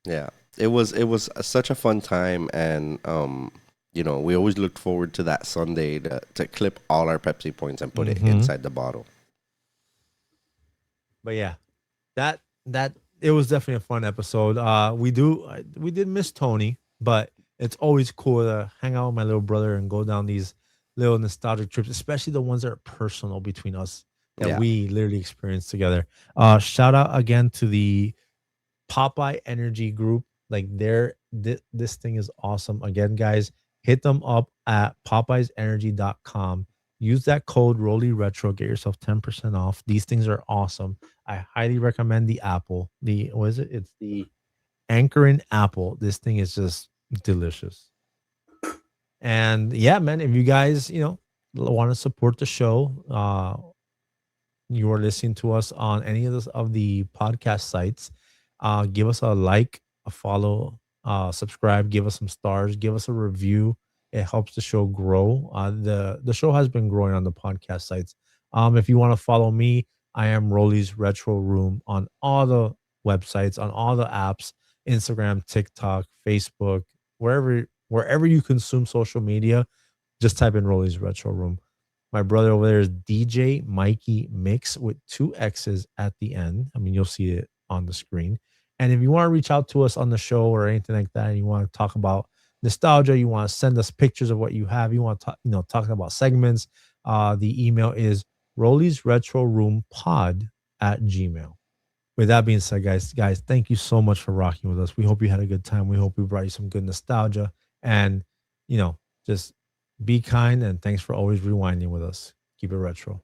B: Yeah. It was such a fun time, and we always looked forward to that Sunday to clip all our Pepsi points and put it
A: Mhm.
B: inside the bottle.
A: But yeah, that it was definitely a fun episode. We did miss Tony, but it's always cool to hang out with my little brother and go down these little nostalgic trips, especially the ones that are personal between us that
B: Yeah.
A: we literally experienced together. Shout out again to the Popeye Energy Group. Like this thing is awesome. Again, guys, hit them up at popeyesenergy.com. Use that code Roly Retro, get yourself 10% off. These things are awesome. I highly recommend the apple. The what is it? It's the anchoring apple. This thing is just delicious. And yeah, man, if you guys, want to support the show, you are listening to us on any of the podcast sites, give us a like, a follow, subscribe, give us some stars, give us a review. It helps the show grow. The show has been growing on the podcast sites. If you want to follow me, I am Rolly's Retro Room on all the websites, on all the apps, Instagram, TikTok, Facebook, wherever you consume social media, just type in Rolly's Retro Room. My brother over there is DJ Mikey Mix with two X's at the end. I mean, you'll see it on the screen. And if you want to reach out to us on the show or anything like that, and you want to talk about nostalgia, you want to send us pictures of what you have, you want to talk, talking about segments, the email is Rolysretroroompod at Gmail. With that being said, guys, thank you so much for rocking with us. We hope you had a good time. We hope we brought you some good nostalgia, and just be kind, and thanks for always rewinding with us. Keep it retro.